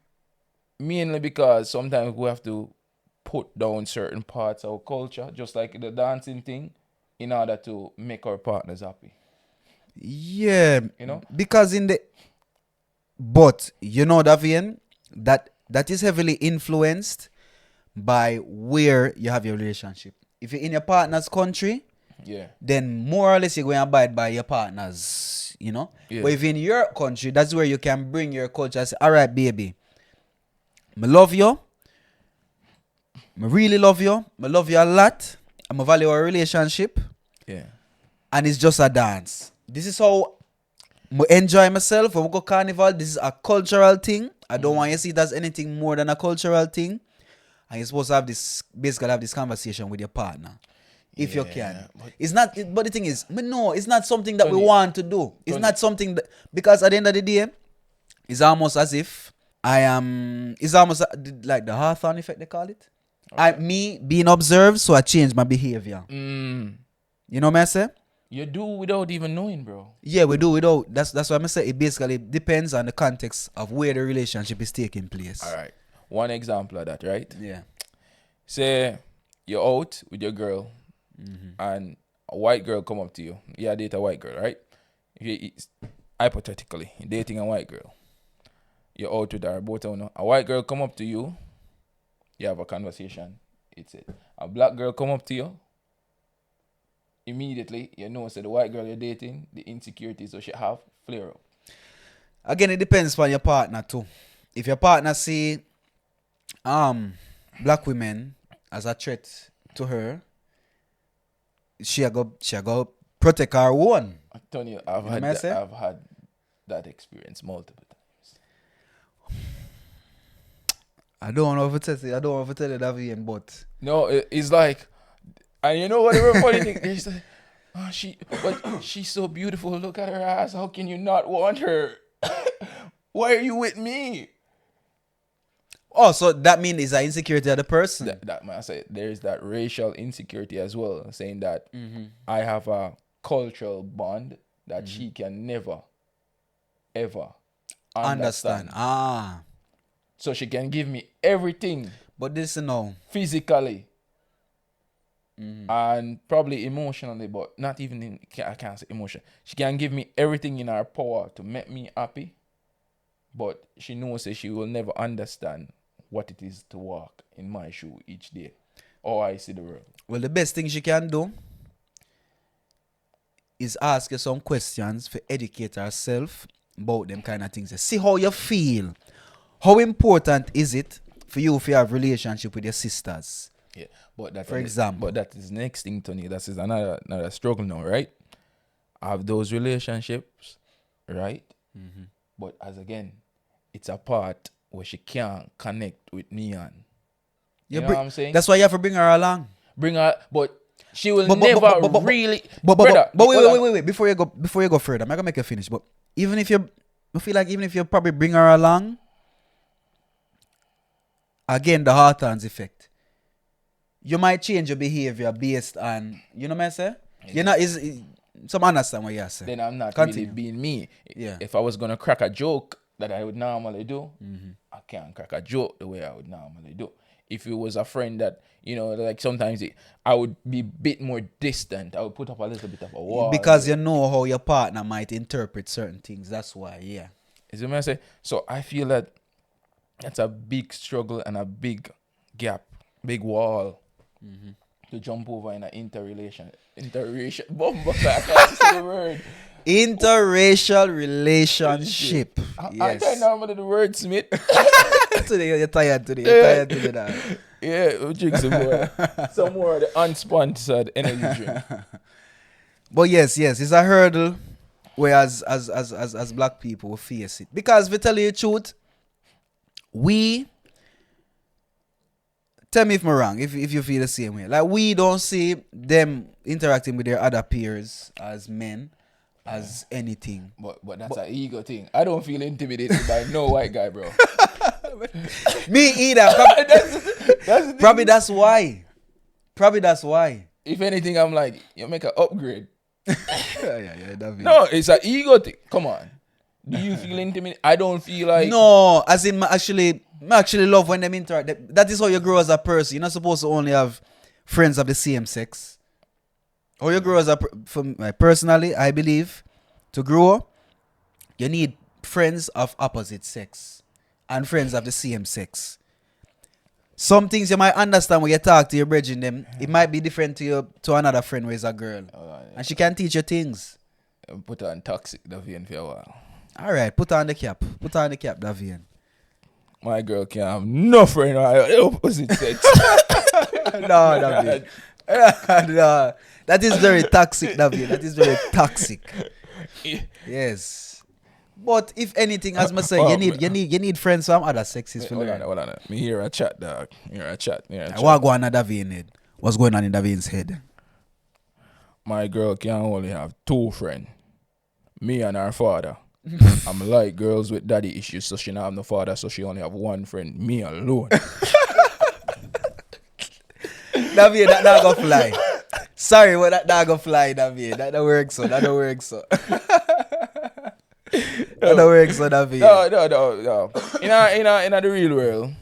Speaker 2: Mainly because sometimes we have to put down certain parts of our culture, just like the dancing thing, in order to make our partners happy.
Speaker 1: Yeah,
Speaker 2: You know?
Speaker 1: because but you know, Davaine, that is heavily influenced by where you have your relationship. If you're in your partner's country,
Speaker 2: Yeah.
Speaker 1: then more or less you're going to abide by your partner's, you know.
Speaker 2: Yeah.
Speaker 1: But if in your country, that's where you can bring your culture and say, all right, baby, I love you. I really love you. I love you a lot. I'm a value our relationship.
Speaker 2: Yeah.
Speaker 1: And it's just a dance. This is how I enjoy myself. When we go carnival, this is a cultural thing. I don't want you to see it as anything more than a cultural thing. And you're supposed to have this, basically have this conversation with your partner. If you can. It's not, but the thing is, no, it's not something that we want to do. It's not something that, because at the end of the day, it's almost as if it's almost like the Hawthorne effect, they call it. Me being observed, so I change my behavior. You know what I say?
Speaker 2: You do without even knowing, bro.
Speaker 1: Yeah, we do without. That's what I say. It basically depends on the context of where the relationship is taking place.
Speaker 2: All right. One example of that, right?
Speaker 1: Yeah.
Speaker 2: Say you're out with your girl and a white girl come up to you. You date a white girl, right? Hypothetically, you're dating a white girl. You're out with her, both of you. A white girl come up to you. You have a conversation. It's it. A black girl come up to you. Immediately, you know, so the white girl you're dating, the insecurities that she have, flare up.
Speaker 1: Again, it depends on your partner too. If your partner see black women as a threat to her, she go protect her own.
Speaker 2: Tonniel, I've had that experience multiple times.
Speaker 1: I don't know if to tell you. I don't know if to tell you that, Davaine, but
Speaker 2: no, it's like, and you know what the funny thing is? She's so beautiful. Look at her ass. How can you not want her? Why are you with me?
Speaker 1: oh, so that means it's an insecurity of the person.
Speaker 2: That man said there's that racial insecurity as well, saying that I have a cultural bond that she can never, ever understand. So she can give me everything.
Speaker 1: But this no.
Speaker 2: Physically. And probably emotionally, but not even I can't say emotion. She can give me everything in her power to make me happy. But she knows that she will never understand what it is to walk in my shoe each day. Or I see the world.
Speaker 1: Well, the best thing she can do is ask you some questions to educate herself about them kind of things. See how you feel. How important is it for you if you have relationship with your sisters?
Speaker 2: Yeah, but that,
Speaker 1: for example,
Speaker 2: but that is next thing, Tony. That is another struggle now, right? I have those relationships, right? But as again, it's a part where she can't connect with me on. You know what I'm saying?
Speaker 1: That's why you have to bring her along.
Speaker 2: Bring her, but she will never really.
Speaker 1: But wait. Before you go further, I'm gonna make you finish. But I feel like even if you probably bring her along, again the Hawthorne's effect. You might change your behavior based on, you know what I say? Yeah. You're not, some understand what you're saying.
Speaker 2: Then I'm not
Speaker 1: Continue.
Speaker 2: really being me.
Speaker 1: Yeah.
Speaker 2: If I was going to crack a joke that I would normally do, I can't crack a joke the way I would normally do. If it was a friend that, you know, like sometimes I would be a bit more distant. I would put up a little bit of a wall.
Speaker 1: Because you know how your partner might interpret certain things. That's why, yeah.
Speaker 2: Is what I say? So I feel that that's a big struggle and a big gap, big wall to jump over in an interracial bumbo. I can't say the word.
Speaker 1: Interracial relationship.
Speaker 2: Yes. I normally the word, Smith.
Speaker 1: Today you're tired today. You're tired today now.
Speaker 2: Yeah, we'll drink some more. Some more of the unsponsored energy drink.
Speaker 1: But yes, it's a hurdle where as black people we face it. Because to tell you the truth, tell me if I'm wrong, if you feel the same way. Like, we don't see them interacting with their other peers as men as anything.
Speaker 2: But that's an ego thing. I don't feel intimidated by no white guy, bro.
Speaker 1: Me either. Probably that's why. If
Speaker 2: anything, I'm like, you make an upgrade.
Speaker 1: yeah,
Speaker 2: no, it's an ego thing. Come on. Do you feel intimidated? I don't feel like...
Speaker 1: No, as in, I actually love when them interact. That is how you grow as a person. You're not supposed to only have friends of the same sex. Or you grow as personally, I believe, To grow, you need friends of opposite sex and friends of the same sex. Some things you might understand when you talk to your brethren them. It might be different to another friend who is a girl. And she can teach you things.
Speaker 2: Put on toxic Davaine for a while.
Speaker 1: Alright, put on the cap. Put on the cap, Davaine.
Speaker 2: My girl can't have no friend of opposite sex.
Speaker 1: No, Davaine. No. That is very toxic, Davaine. That is very toxic. Yes. But if anything, as I say, you need friends from other sexes for learn.
Speaker 2: Hold on. Me hear a chat, dog. Hear a chat.
Speaker 1: What going on in Davaine's head? What's going on in Davaine's head?
Speaker 2: My girl can only have 2 friends. Me and her father. I'm like girls with daddy issues, so she not have no father, so she only have 1 friend. Me alone.
Speaker 1: Davaine, that not gonna fly. Sorry, but that not gonna fly, Davaine. That don't work so. That don't work so. That don't work so, Davaine.
Speaker 2: No. In the real world,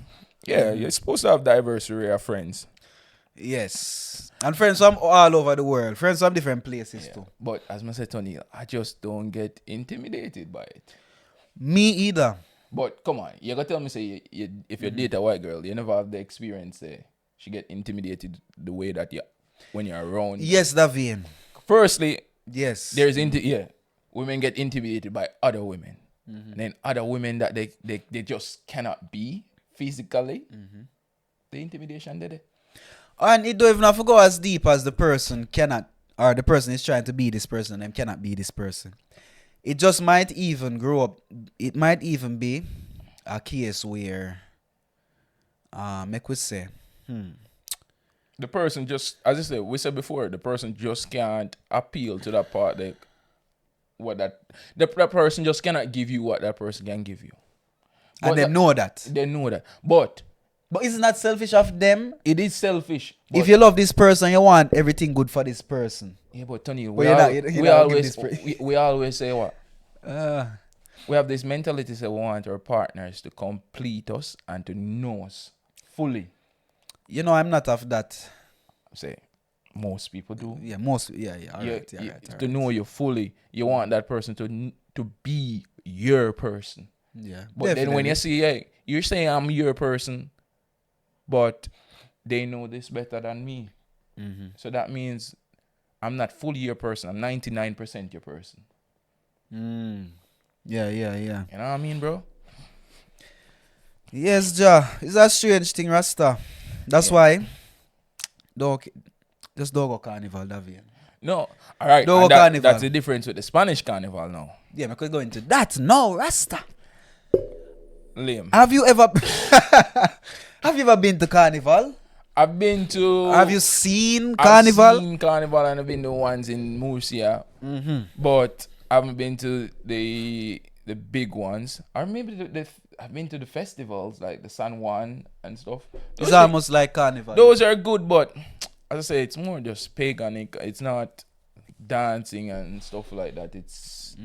Speaker 2: yeah, you're supposed to have diverse array of friends.
Speaker 1: Yes. And friends from all over the world. Friends from different places too.
Speaker 2: But as I said, Tonniel, I just don't get intimidated by it.
Speaker 1: Me either.
Speaker 2: But come on, you gotta tell me, say, if you date a white girl, you never have the experience, she get intimidated the way that when you're around.
Speaker 1: Yes, Davaine.
Speaker 2: Firstly,
Speaker 1: yes.
Speaker 2: Women get intimidated by other women. And then other women that they just cannot be physically. The intimidation there.
Speaker 1: And it don't even have to go as deep as the person cannot, or the person is trying to be this person and cannot be this person. It just might even grow up. It might even be a case where, make we say,
Speaker 2: the person just, as I said, we said before, the person just can't appeal to that part. That person just cannot give you what that person can give you.
Speaker 1: And they know that.
Speaker 2: They know that. But
Speaker 1: isn't that selfish of them?
Speaker 2: It is selfish.
Speaker 1: If you love this person, you want everything good for this person.
Speaker 2: Yeah, but Tonniel, we always say what? We have this mentality that we want our partners to complete us and to know us fully.
Speaker 1: You know, I'm not of that.
Speaker 2: Say, most people do.
Speaker 1: Yeah, most. Yeah. All right.
Speaker 2: To know you fully, you want that person to be your person.
Speaker 1: Yeah.
Speaker 2: But then when you see, you're saying I'm your person, but they know this better than me. So that means I'm not fully your person. I'm 99% your person.
Speaker 1: Yeah.
Speaker 2: You know what I mean, bro?
Speaker 1: Yes, Ja. It's a strange thing, Rasta. That's why. Just don't go Carnival, Davaine.
Speaker 2: No. All right.
Speaker 1: Don't go Carnival.
Speaker 2: That's the difference with the Spanish Carnival now.
Speaker 1: Yeah, we could go into that. No, Rasta.
Speaker 2: Liam.
Speaker 1: Have you ever been to Carnival?
Speaker 2: I've been to.
Speaker 1: Have you seen Carnival?
Speaker 2: I've seen Carnival and I've been to ones in Murcia. But I haven't been to the big ones. Or maybe I've been to the festivals like the San Juan and stuff.
Speaker 1: It's almost like Carnival.
Speaker 2: Those are good, but as I say, it's more just paganic. It's not dancing and stuff like that. It's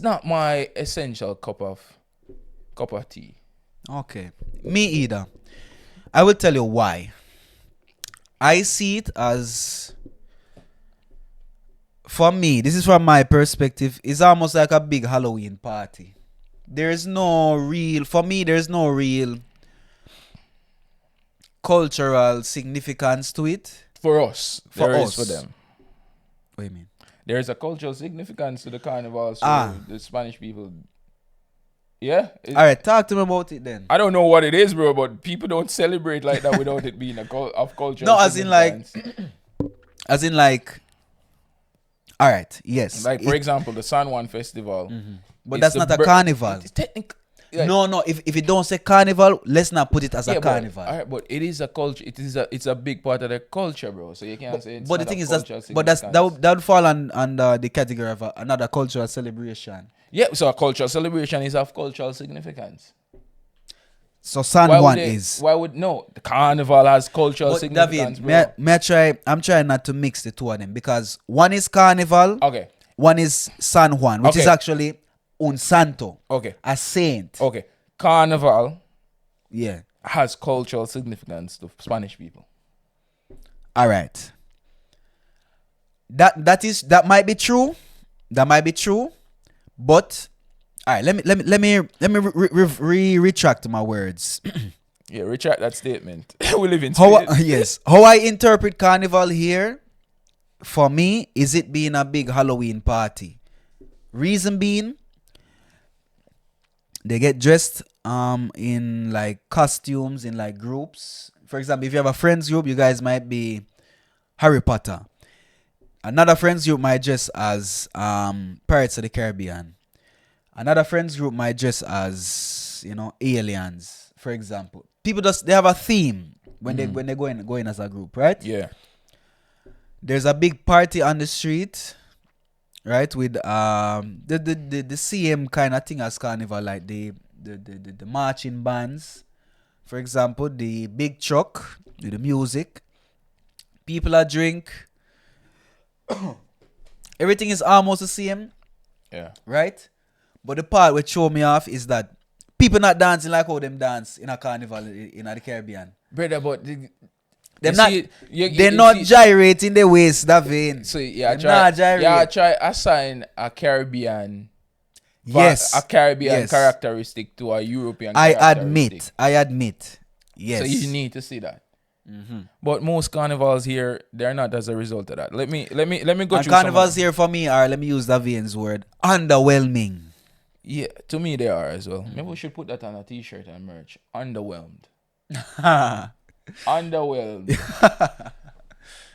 Speaker 2: not my essential cup of tea.
Speaker 1: Okay. Me either. I will tell you why. I see it as, for me, this is from my perspective, it's almost like a big Halloween party. There's no real cultural significance to it.
Speaker 2: For us.
Speaker 1: For
Speaker 2: there
Speaker 1: us.
Speaker 2: is for them.
Speaker 1: What do you mean?
Speaker 2: There is a cultural significance to the carnival. So the Spanish people. Yeah.
Speaker 1: All right, talk to me about it then.
Speaker 2: I don't know what it is, bro, but people don't celebrate like that without it being of culture.
Speaker 1: No, as in like. All right. Yes.
Speaker 2: Like for example, the San Juan Festival.
Speaker 1: But that's not a carnival.
Speaker 2: It's technically.
Speaker 1: No. If you don't say carnival, let's not put it as a carnival.
Speaker 2: All right, but it is a culture. It's a big part of the culture, bro. So you can't say it's.
Speaker 1: But the thing is that would fall under the category of another cultural celebration.
Speaker 2: Yeah, so a cultural celebration is of cultural significance.
Speaker 1: So San Juan is.
Speaker 2: Why would no? The carnival has cultural significance,
Speaker 1: David,
Speaker 2: bro.
Speaker 1: I'm trying not to mix the two of them because one is carnival.
Speaker 2: Okay.
Speaker 1: One is San Juan, which is actually un santo.
Speaker 2: Okay.
Speaker 1: A saint.
Speaker 2: Okay. Carnival.
Speaker 1: Yeah.
Speaker 2: Has cultural significance to Spanish people.
Speaker 1: All right. That might be true. That might be true, but all right. Let me retract my words.
Speaker 2: Yeah, retract that statement. We live in
Speaker 1: How
Speaker 2: Spain.
Speaker 1: yes, how I interpret Carnival here, for me, is it being a big Halloween party. Reason being, they get dressed in like costumes in like groups. For example, if you have a friends group, you guys might be Harry Potter. Another friends group might dress as Pirates of the Caribbean. Another friends group might dress as, you know, aliens, for example. People just they have a theme when they go in as a group, right?
Speaker 2: Yeah.
Speaker 1: There's a big party on the street, right? With the same kind of thing as Carnival, like the marching bands, for example, the big truck with the music. People are drink. Everything is almost the same,
Speaker 2: Yeah.
Speaker 1: right? But the part which show me off is that people not dancing like how them dance in a carnival in the Caribbean.
Speaker 2: Brother, but
Speaker 1: They're not gyrating the waist, Davaine.
Speaker 2: So yeah, try assign a Caribbean.
Speaker 1: Yes.
Speaker 2: A Caribbean
Speaker 1: Yes.
Speaker 2: characteristic to a European
Speaker 1: I
Speaker 2: characteristic.
Speaker 1: admit. Yes.
Speaker 2: So you need to see that. But most carnivals here, they're not as a result of that. Let me go
Speaker 1: And
Speaker 2: through
Speaker 1: carnivals
Speaker 2: some
Speaker 1: here for me are, let me use Davaine's word, underwhelming.
Speaker 2: Yeah, to me they are as well. Maybe we should put that on a t-shirt and merch. Underwhelmed. Underwhelmed.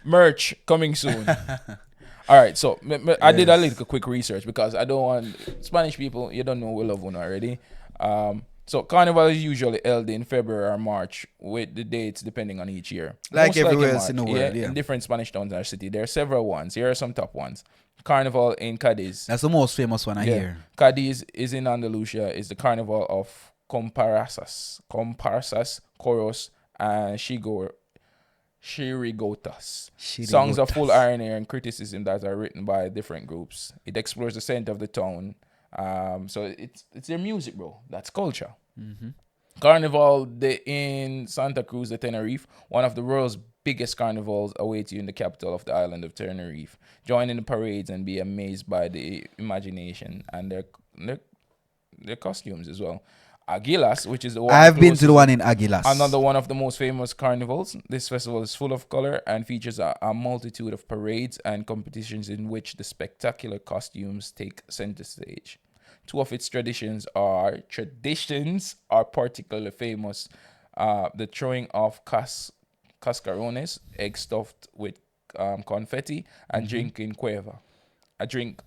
Speaker 2: Merch coming soon. All right, so I did a little quick research because I don't want Spanish people. You don't know we love one already. So Carnival is usually held in February or March, with the dates depending on each year.
Speaker 1: Like
Speaker 2: Most
Speaker 1: everywhere
Speaker 2: March,
Speaker 1: else in the world, yeah.
Speaker 2: in different Spanish towns or city. There are several ones. Here are some top ones. Carnival in Cadiz.
Speaker 1: That's the most famous one I hear.
Speaker 2: Cadiz is in Andalusia. Is the Carnival of Comparsas, Coros, and Chirigotas. Songs of full irony and criticism that are written by different groups. It explores the center of the town. So it's their music, bro. That's culture. Carnival in Santa Cruz de Tenerife, one of the world's biggest carnivals, awaits you in the capital of the island of Tenerife. Join in the parades and be amazed by the imagination and their costumes as well. Aguilas, which is the one
Speaker 1: I've been to the one in Aguilas.
Speaker 2: another one of the most famous carnivals. This festival is full of color and features a multitude of parades and competitions in which the spectacular costumes take center stage. Two of its traditions are particularly famous. The throwing of cascarones, egg stuffed with confetti, and drinking cueva, a drink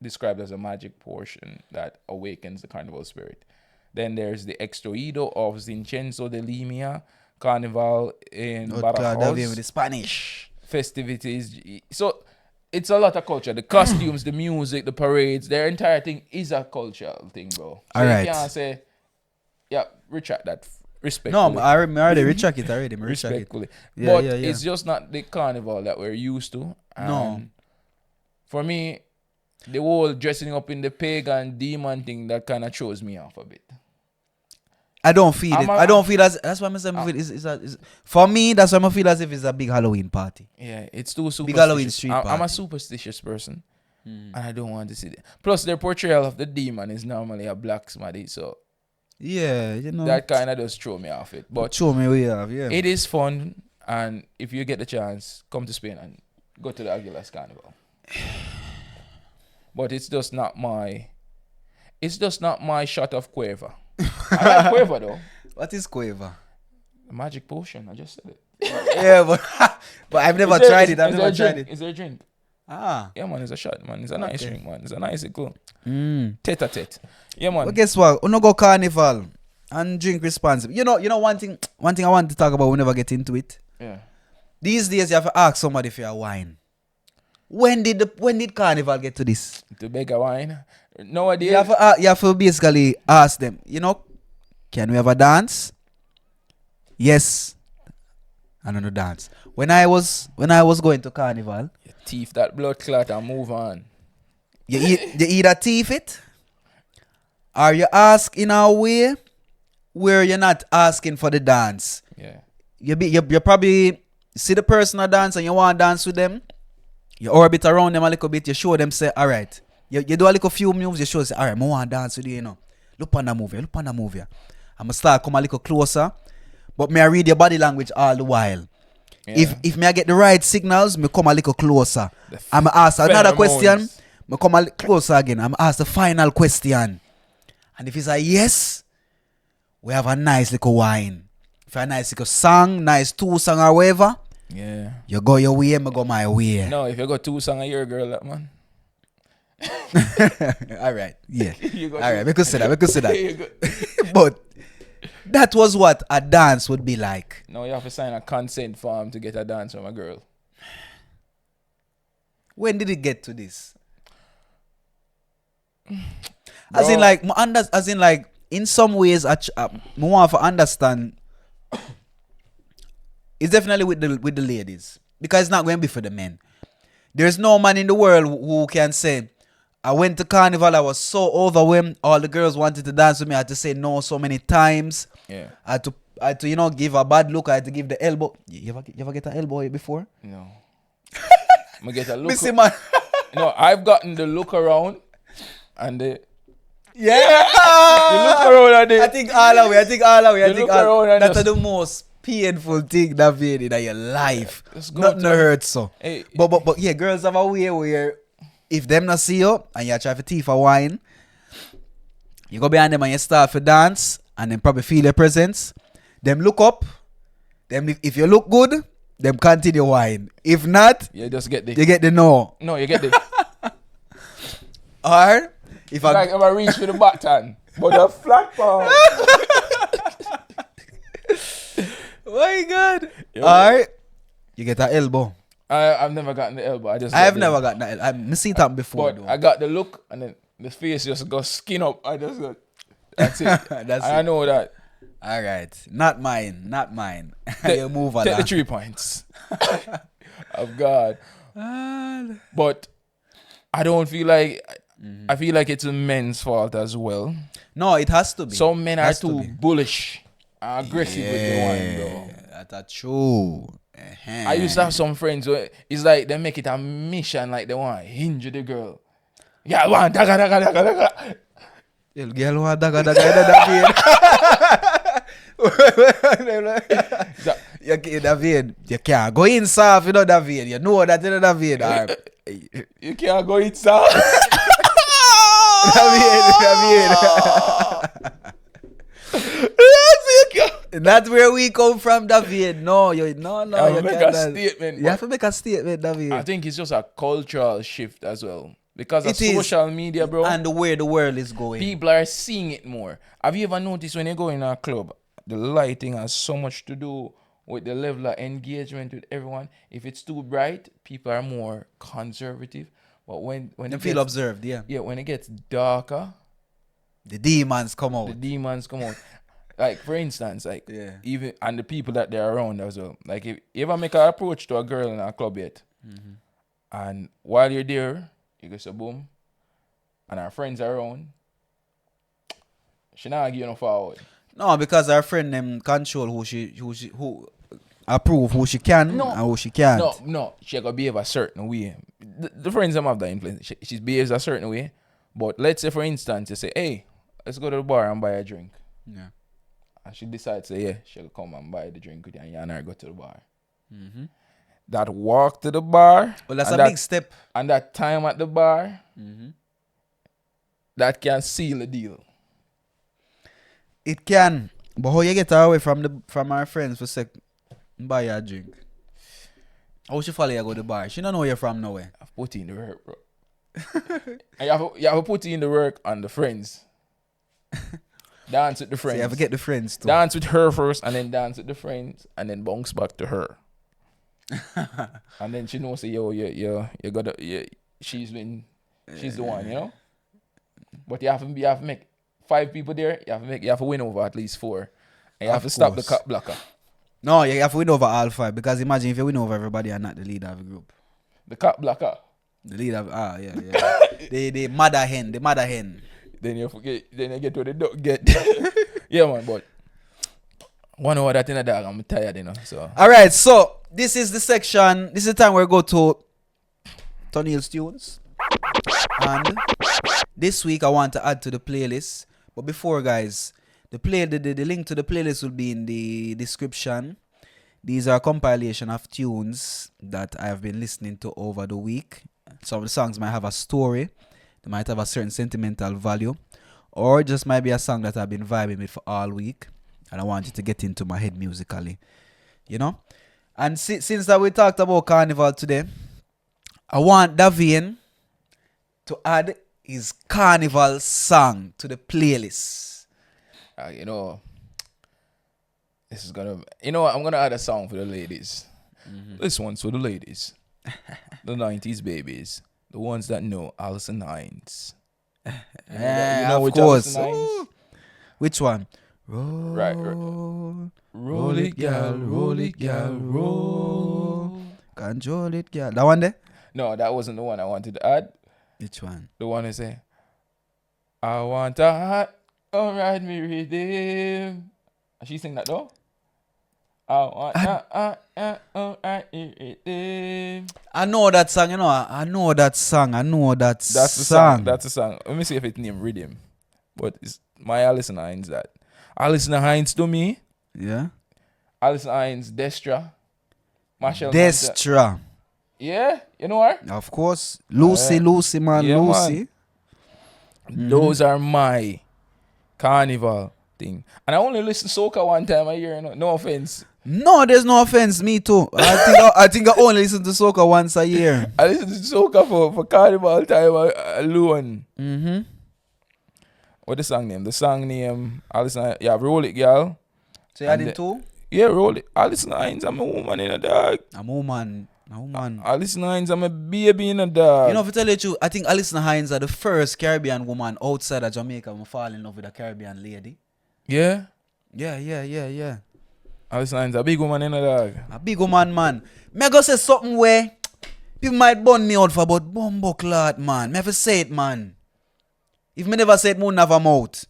Speaker 2: described as a magic potion that awakens the carnival spirit. Then there's the extroído of Vincenzo de Limia, Carnival in Badajoz,
Speaker 1: with the Spanish.
Speaker 2: festivities. So it's a lot of culture. The costumes, the music, the parades, their entire thing is a cultural thing, bro. So
Speaker 1: All right.
Speaker 2: you can't say, yeah, retract that respectfully.
Speaker 1: No, I already retract it already. Me retract it.
Speaker 2: Respectfully.
Speaker 1: Yeah,
Speaker 2: But
Speaker 1: yeah.
Speaker 2: it's just not the carnival that we're used to.
Speaker 1: No.
Speaker 2: And for me, the whole dressing up in the pagan demon thing, that kind of throws me off a bit.
Speaker 1: I don't feel it. I don't feel as. That's why I'm saying. For me, that's why I feel as if it's a big Halloween party.
Speaker 2: Yeah, it's too superstitious.
Speaker 1: Big Halloween street
Speaker 2: I'm
Speaker 1: party.
Speaker 2: a superstitious person, and I don't want to see it. Plus, their portrayal of the demon is normally a black somebody, so
Speaker 1: Yeah, you know.
Speaker 2: that kind of does throw me off it. But
Speaker 1: show me we have. Yeah.
Speaker 2: it is fun, and if you get the chance, come to Spain and go to the Aguilas Carnival. But it's just not my shot of Cueva. I like Cueva though.
Speaker 1: What is Cueva?
Speaker 2: The magic potion. I just said it.
Speaker 1: Yeah, but I've never tried it. I've never tried it.
Speaker 2: Is there a drink?
Speaker 1: Ah.
Speaker 2: Yeah, man, it's a shot, man. It's a nice drink, man. It's a nice cool.
Speaker 1: Mm.
Speaker 2: Tete-a-tete. Yeah, man.
Speaker 1: But guess what? We no go carnival and drink responsibly. You know one thing I want to talk about, we never get into it.
Speaker 2: Yeah.
Speaker 1: These days you have to ask somebody for a wine. When did carnival get to this?
Speaker 2: To beg a wine. Nowadays.
Speaker 1: You have to basically ask them, can we have a dance? Yes. I don't know dance. When I was going to carnival,
Speaker 2: You thief that blood clot and move on.
Speaker 1: you either thief it or you ask in a way where you're not asking for the dance.
Speaker 2: Yeah.
Speaker 1: You probably see the person a dance and you want to dance with them. You orbit around them a little bit. You show them, say, all right, You do a little few moves, you show say, alright, I want to dance with you, you know. Look on the movie. I'm going to start come a little closer. But me I read your body language all the while.
Speaker 2: Yeah.
Speaker 1: If me I get the right signals, me come a little closer. I'm ask another question. Me come a little closer again. I'm ask the final question. And if it's a yes, we have a nice little wine. If a nice little song, nice 2 song or whatever,
Speaker 2: Yeah.
Speaker 1: you go your way, me go my way.
Speaker 2: No, if you got 2 songs a year, girl, that man.
Speaker 1: Alright, yeah.
Speaker 2: You got
Speaker 1: Alright, we could say that.
Speaker 2: You got-
Speaker 1: But that was what a dance would be like.
Speaker 2: No, you have to sign a consent form to get a dance from a girl.
Speaker 1: When did it get to this?
Speaker 2: Bro.
Speaker 1: As in like, in some ways, I want to understand. It's definitely with the ladies, because it's not going to be for the men. There's no man in the world who can say, I went to Carnival, I was so overwhelmed, all the girls wanted to dance with me, I had to say no so many times.
Speaker 2: Yeah.
Speaker 1: I had to give a bad look, I had to give the elbow. You ever get an elbow before?
Speaker 2: No. I get a look.
Speaker 1: Missy man.
Speaker 2: No, I've gotten the look around and the
Speaker 1: Yeah.
Speaker 2: look around and
Speaker 1: I think all the way.
Speaker 2: look around and
Speaker 1: That's
Speaker 2: just-
Speaker 1: the most painful thing that made in your life.
Speaker 2: Let's go
Speaker 1: Nothing
Speaker 2: to-
Speaker 1: hurts so.
Speaker 2: Hey.
Speaker 1: But yeah, girls have a way where if them not see you and you try to teeth a wine, you go behind them and you start to dance and then probably feel your presence. Them look up. Them if you look good, them continue wine. If not,
Speaker 2: You just get the
Speaker 1: you get the no.
Speaker 2: No, you get the
Speaker 1: Or if I
Speaker 2: like if I reach for the button. But the flat part.
Speaker 1: my God.
Speaker 2: Yeah.
Speaker 1: Or you get an elbow.
Speaker 2: I've never gotten the elbow.
Speaker 1: I have never gotten that. I've seen that before.
Speaker 2: But
Speaker 1: Though.
Speaker 2: I got the look and then the face just got skin up. I just got that's it.
Speaker 1: That's
Speaker 2: I
Speaker 1: it.
Speaker 2: know that.
Speaker 1: All right, not mine. You move
Speaker 2: Take the
Speaker 1: along.
Speaker 2: 3 points. Of God. But I don't feel like I feel like it's a men's fault as well.
Speaker 1: No, it has to be.
Speaker 2: Some men are
Speaker 1: Has to
Speaker 2: too
Speaker 1: be.
Speaker 2: bullish and aggressive with the wine, bro.
Speaker 1: That's true.
Speaker 2: I used to have some friends where it's like they make it a mission, like they want to hinge the girl. Yeah, one daga daga daga daga.
Speaker 1: You girl want daga daga Davaine, you can't go in soft, you know Davaine. You know that, you know Davaine.
Speaker 2: You can't go inside.
Speaker 1: Davaine. That's where we come from, Davaine. No, you
Speaker 2: I
Speaker 1: you
Speaker 2: make
Speaker 1: can't.
Speaker 2: a statement.
Speaker 1: You have to make a statement, Davaine.
Speaker 2: I think it's just a cultural shift as well. Because of
Speaker 1: It is.
Speaker 2: social media, bro.
Speaker 1: And the way the world is going.
Speaker 2: People are seeing it more. Have you ever noticed when you go in a club, the lighting has so much to do with the level of engagement with everyone? If it's too bright, people are more conservative. But when
Speaker 1: They
Speaker 2: it
Speaker 1: feel
Speaker 2: gets,
Speaker 1: observed, yeah.
Speaker 2: when it gets darker,
Speaker 1: The demons come out.
Speaker 2: the demons come out. Like for instance, like
Speaker 1: Yeah.
Speaker 2: even and the people that they're around as well. Like if you ever make an approach to a girl in a club yet, and while you're there, you go say boom, and our friends are around, she not give you no forward.
Speaker 1: No, because our friend them control who approve who she can
Speaker 2: No.
Speaker 1: and who she can't.
Speaker 2: No, she gotta behave a certain way. The friends them have that influence. She behaves a certain way. But let's say for instance, you say, hey, let's go to the bar and buy a drink.
Speaker 1: Yeah.
Speaker 2: And she decides, say, yeah, she'll come and buy the drink with you and you and her go to the bar. That walk to the bar.
Speaker 1: Well, that's
Speaker 2: and
Speaker 1: a
Speaker 2: that,
Speaker 1: big step.
Speaker 2: And that time at the bar, that can seal a deal.
Speaker 1: It can. But how you get her away from our friends for sec buy her a drink? How she follow you go to the bar? She don't know where you're from nowhere.
Speaker 2: I've put in the work, bro. And you have to put in the work on the friends. Dance with the
Speaker 1: So
Speaker 2: friends.
Speaker 1: you have to get the friends too.
Speaker 2: Dance with her first and then dance with the friends and then bounce back to her. And then she knows, say, yo, you gotta, she's the one, you know? But you have to make 5 people there, you have to win over at least 4. And you have to stop the
Speaker 1: course.
Speaker 2: cop blocker.
Speaker 1: No, you have to win over all 5 because imagine if you win over everybody and not the leader of the group.
Speaker 2: The cop blocker.
Speaker 1: The leader of the mother hen.
Speaker 2: Then you forget, then you get to the dog get. Yeah, man, but one hour that in a dog, I'm tired, you know. So
Speaker 1: Alright, so this is the section. This is the time where we go to Tonniel's tunes. And This week I want to add to the playlist. But before, guys, the link to the playlist will be in the description. These are a compilation of tunes that I have been listening to over the week. Some of the songs might have a story. They might have a certain sentimental value. Or just might be a song that I've been vibing with for all week. And I want you to get into my head musically. You know? And since that we talked about Carnival today, I want Davaine to add his Carnival song to the playlist.
Speaker 2: You know, this is gonna. You know what? I'm gonna add a song for the ladies. This one's for the ladies, the '90s babies, the ones that know Alison Hines.
Speaker 1: Of course. Which one?
Speaker 2: Right. Roll it, gal. Roll it, gal. Roll.
Speaker 1: Control it, gal. That one there?
Speaker 2: No, that wasn't the one I wanted to add.
Speaker 1: Which one?
Speaker 2: The one is say, I want a heart, ride me rhythm. She sing that though? I want a ride me rhythm.
Speaker 1: I know that song, you know. I know that song.
Speaker 2: That's the song. That's the song. Let me see if it's named Rhythm. But it's my Alison Hines that. Alison Hines to me.
Speaker 1: Yeah.
Speaker 2: Alison Hines, Destra. Marshall
Speaker 1: Destra.
Speaker 2: Yeah, you know her?
Speaker 1: Of course. Lucy, man.
Speaker 2: Yeah,
Speaker 1: Lucy.
Speaker 2: Man. Those are my Carnival thing. And I only listen to soca one time a year, you know? No offense.
Speaker 1: No, there's no offense. Me too. I think I only listen to soca once a year.
Speaker 2: I listen to soca for Carnival time alone. What the song name? The song name, Alison, yeah, Roll It, Girl.
Speaker 1: So you adding two?
Speaker 2: Yeah, Roll It. Alison Hines, I'm a woman in a dog.
Speaker 1: I'm a woman.
Speaker 2: Alison Hines, I'm a baby in a dog.
Speaker 1: You know, if I tell you the truth, I think Alison Hines are the first Caribbean woman outside of Jamaica who fall in love with a Caribbean lady.
Speaker 2: Yeah?
Speaker 1: Yeah.
Speaker 2: Alison Hines, a big woman in a dog.
Speaker 1: A big woman, man. Me go say something where people might burn me out for, but bumbo clot, man. Me have to say it, man. If me never say it, me never mouth.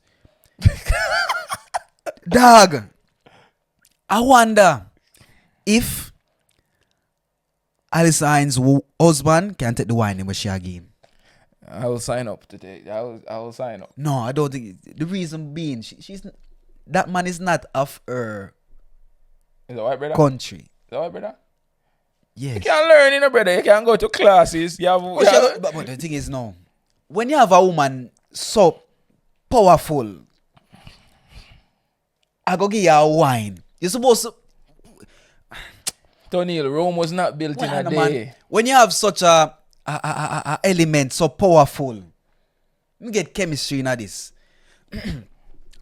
Speaker 1: Dog. I wonder if Alison Hines' husband can take the wine in she again.
Speaker 2: I will sign up today. I will sign up.
Speaker 1: No, I don't think. The reason being, she's that man is not of her
Speaker 2: Is that right, brother?
Speaker 1: country.
Speaker 2: Is that right, brother?
Speaker 1: Yes.
Speaker 2: You can learn, you know, brother. You can go to classes.
Speaker 1: But the thing is, no. When you have a woman so powerful, I go give you a wine. You're supposed to.
Speaker 2: Tonniel, Rome was not built in a day.
Speaker 1: Man, when you have such a element so powerful, let me get chemistry in this.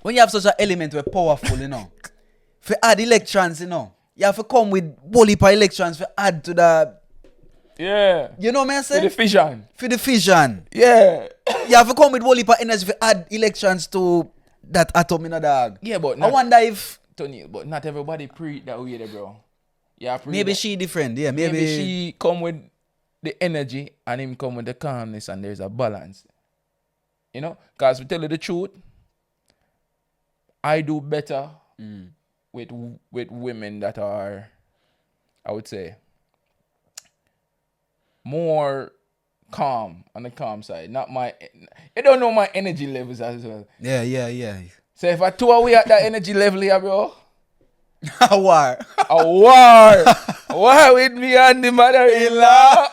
Speaker 1: When you have such an element where powerful, you know, for add electrons, you know, you have to come with whole heap of electrons for add to the.
Speaker 2: Yeah.
Speaker 1: You know what I'm saying?
Speaker 2: For the fission.
Speaker 1: For the fission.
Speaker 2: Yeah.
Speaker 1: You have to come with whole heap of energy for add electrons to that atom in a dog.
Speaker 2: Yeah, but
Speaker 1: I wonder if
Speaker 2: Tonniel, but not everybody pre that way, there, bro. Yeah,
Speaker 1: maybe she different. Yeah,
Speaker 2: maybe she come with the energy and him come with the calmness, and there's a balance. You know, because we tell you the truth, I do better with women that are, I would say, more calm on the calm side. Not my, you don't know my energy levels as well.
Speaker 1: Yeah.
Speaker 2: So if I two away at that energy level here, bro.
Speaker 1: A war.
Speaker 2: A war. A war with me and the mother-in-law.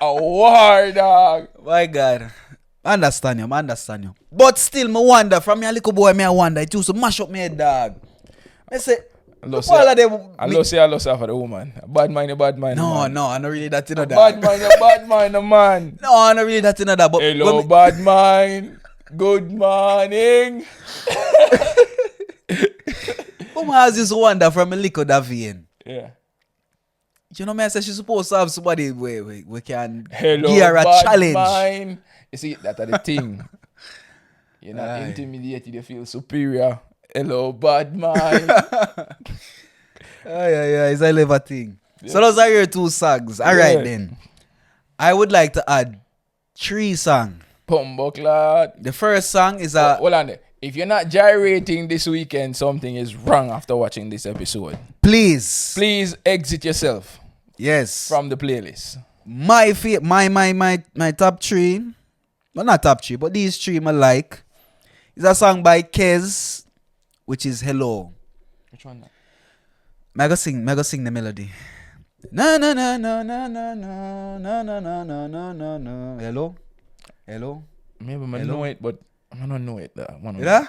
Speaker 2: A war, dog.
Speaker 1: My God. I understand you. But still, me wonder, from me a little boy, I wonder, it used to mash up my head, dog. I say,
Speaker 2: I lost her for the woman. A bad mind.
Speaker 1: No, I'm not really that in that.
Speaker 2: Bad mind, man.
Speaker 1: No, I'm not really that in that. But
Speaker 2: hello, bad mind. Good morning.
Speaker 1: Woman has this wonder from a little Davaine.
Speaker 2: Yeah.
Speaker 1: You know me, I say she's supposed to have somebody we can
Speaker 2: hello,
Speaker 1: give her a
Speaker 2: bad
Speaker 1: challenge.
Speaker 2: Mind. You see, that's the thing. You're not intimidated, you feel superior. Hello, bad mind.
Speaker 1: Yeah, it's a clever thing. Yeah. So those are your two songs. All right, then. I would like to add 3 songs.
Speaker 2: Pumboklat.
Speaker 1: The first song is
Speaker 2: hold on there. If you're not gyrating this weekend, something is wrong after watching this episode.
Speaker 1: Please
Speaker 2: exit yourself.
Speaker 1: Yes.
Speaker 2: From the playlist.
Speaker 1: My top 3 but not top 3, but these 3 I like. It's a song by Kez, which is Hello.
Speaker 2: Which one?
Speaker 1: I go sing the melody. Na na na na na na na na na na na na na na. Hello.
Speaker 2: Maybe I know it, but I don't know it. That one.
Speaker 1: Yeah?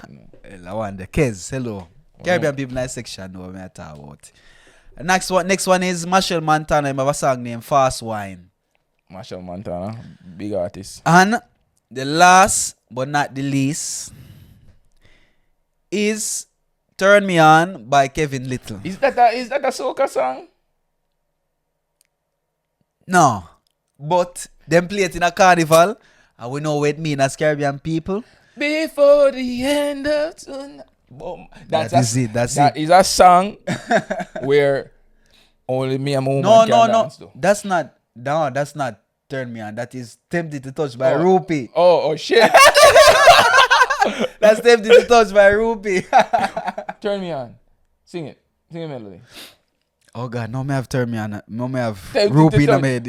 Speaker 1: I want the Kez. Hello. Caribbean people in that section know what I talk about. Next one is Machel Montana. He have a song named Fast Whine.
Speaker 2: Machel Montana, big artist.
Speaker 1: And the last but not the least is Turn Me On by Kevin Little.
Speaker 2: Is that a soca song?
Speaker 1: No. But them play it in a carnival. And we know what it means as Caribbean people.
Speaker 2: Before the end of tonight. Boom.
Speaker 1: That
Speaker 2: is a song where only me and my woman can dance to.
Speaker 1: That's not Turn Me On. That is Tempted to Touch by Rupee.
Speaker 2: Oh shit.
Speaker 1: That's Tempted to Touch by Rupee.
Speaker 2: Turn Me On. Sing it. Sing a melody.
Speaker 1: Oh God, no me have Turn Me On. No me have
Speaker 2: Tempted
Speaker 1: Rupee
Speaker 2: to
Speaker 1: in my head.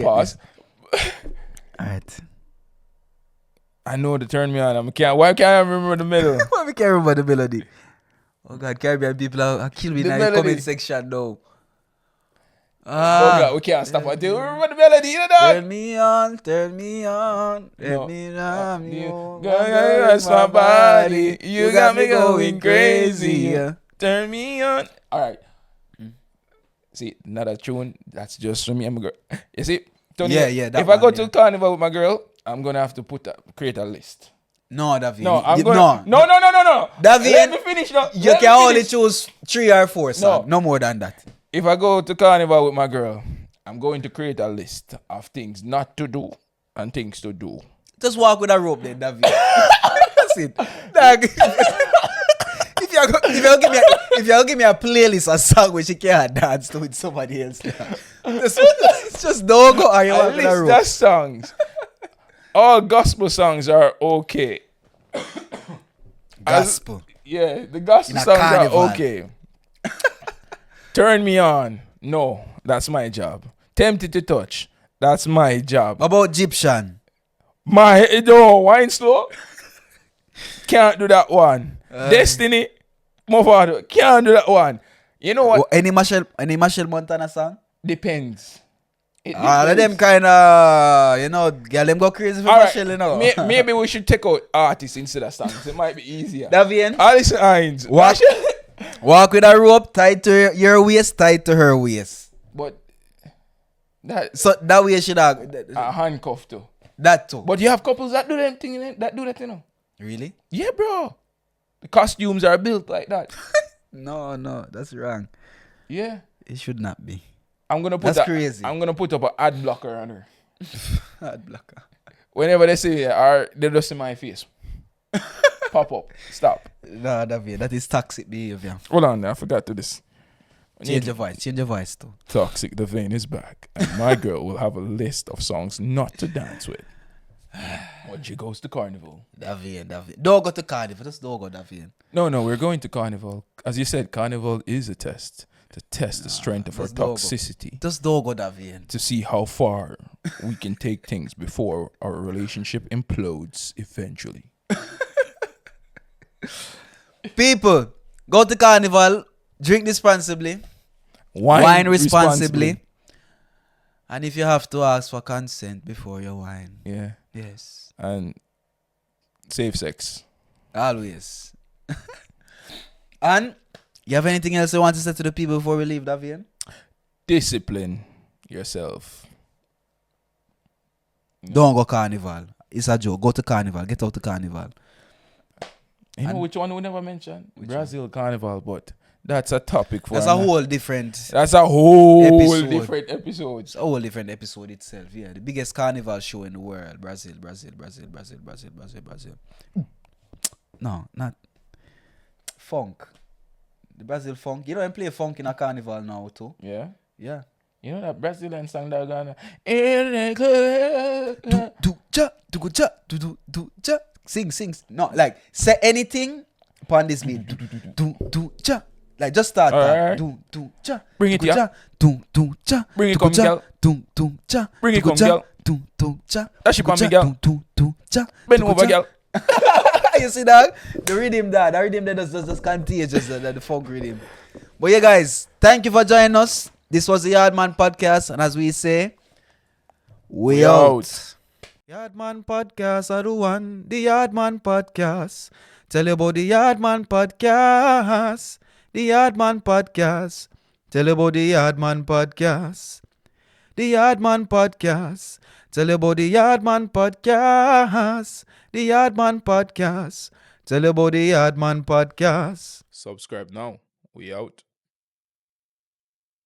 Speaker 2: Pause.
Speaker 1: Alright.
Speaker 2: I know the Turn Me On. Why can't I remember the middle?
Speaker 1: Why we can't remember the melody? Oh God, Caribbean people are killing me
Speaker 2: The
Speaker 1: in the
Speaker 2: melody.
Speaker 1: comment section now.
Speaker 2: Oh God, we can't stop until we remember the melody, you know that?
Speaker 1: Turn me on, let
Speaker 2: No.
Speaker 1: me love you.
Speaker 2: Girl, that's my body. You got me going crazy. Turn me on. All right. See, another tune. That's just for me and my girl. You see, Tony.
Speaker 1: Yeah, that
Speaker 2: if I go
Speaker 1: one,
Speaker 2: to Carnival with my girl, I'm gonna have to create a list.
Speaker 1: No, David.
Speaker 2: No, I'm gonna. No.
Speaker 1: David,
Speaker 2: Let me finish now.
Speaker 1: You
Speaker 2: Let
Speaker 1: can
Speaker 2: me
Speaker 1: only
Speaker 2: finish.
Speaker 1: choose 3 or 4 songs. No more than that.
Speaker 2: If I go to Carnival with my girl, I'm going to create a list of things not to do and things to do.
Speaker 1: Just walk with a rope then, David. That's it. Dog. If you're give me a playlist of song which you can't dance to with somebody else, just don't go and you walk with a rope.
Speaker 2: That's songs. All gospel songs are okay.
Speaker 1: Gospel.
Speaker 2: Yeah, the gospel
Speaker 1: In a
Speaker 2: songs
Speaker 1: carnival.
Speaker 2: are okay. Turn Me On. No, that's my job. Tempted to Touch. That's my job.
Speaker 1: What about Egyptian?
Speaker 2: Wine slow. Can't do that one. Destiny. Move on. Can't do that one. You know what?
Speaker 1: Any Machel Montana song?
Speaker 2: Depends. It
Speaker 1: All of them
Speaker 2: depends.
Speaker 1: kind of, girl, them go crazy for
Speaker 2: All
Speaker 1: Machel, you know.
Speaker 2: Maybe we should take out artists instead of songs. It might be easier.
Speaker 1: Davian,
Speaker 2: Alison Hines.
Speaker 1: walk with a rope tied to your waist, tied to her waist.
Speaker 2: But that
Speaker 1: So that way should have
Speaker 2: a handcuff too.
Speaker 1: that too.
Speaker 2: But you have couples that do them thing, that do that, you know.
Speaker 1: Really?
Speaker 2: Yeah, bro. The costumes are built like that.
Speaker 1: No, that's wrong.
Speaker 2: Yeah.
Speaker 1: It should not be.
Speaker 2: I'm gonna put
Speaker 1: That's crazy.
Speaker 2: I'm gonna put up an ad blocker on her.
Speaker 1: Ad blocker.
Speaker 2: Whenever they see it, they just see my face. Pop up. Stop.
Speaker 1: No, that is toxic behavior.
Speaker 2: Hold on, I forgot to this.
Speaker 1: Change your voice too.
Speaker 2: Toxic Davaine is back, and my girl will have a list of songs not to dance with when she goes to Carnival.
Speaker 1: Davian. Don't go to Carnival. Just don't go, Davian.
Speaker 2: No, we're going to Carnival. As you said, Carnival is a test to test the strength of our
Speaker 1: just don't go.
Speaker 2: toxicity,
Speaker 1: Just don't go, Davian.
Speaker 2: to see how far we can take things before our relationship implodes eventually.
Speaker 1: People, go to Carnival. Drink responsibly. Wine responsibly. And if you have to ask for consent before you wine.
Speaker 2: Yeah.
Speaker 1: Yes.
Speaker 2: And safe sex.
Speaker 1: Always. And you have anything else you want to say to the people before we leave, Davian?
Speaker 2: Discipline yourself.
Speaker 1: Don't go Carnival. It's a joke. Go to Carnival. Get out to Carnival.
Speaker 2: You know which one we never mentioned? Brazil Carnival, but that's a topic for
Speaker 1: That's a whole different...
Speaker 2: That's a whole
Speaker 1: episode.
Speaker 2: different episode.
Speaker 1: It's a whole different episode itself. Yeah, the biggest carnival show in the world. Brazil. No, not funk. The Brazil funk. You know them play funk in a carnival now too.
Speaker 2: Yeah.
Speaker 1: Yeah.
Speaker 2: You know that Brazilian song that gonna
Speaker 1: Sing. No, like say anything upon this beat. Like just start that.
Speaker 2: Bring it, yeah.
Speaker 1: Bring
Speaker 2: Bring it, come, girl. Bring it, come, girl. That shit on me, girl. Bend over, girl.
Speaker 1: You see that? The rhythm there. The rhythm there just contagious. The funk rhythm. But yeah, guys, thank you for joining us. This was the Yardman Podcast. And as we say, we out. Yardman Podcast are the one. The Yardman Podcast. Tell you about the Yardman Podcast. The Yardman Podcast. Tell you about the Yardman Podcast. The Yardman Podcast. Tell you about the Yardman Podcast. The Yardman Podcast. Tell you about the Yardman Podcast.
Speaker 2: Subscribe now. We out.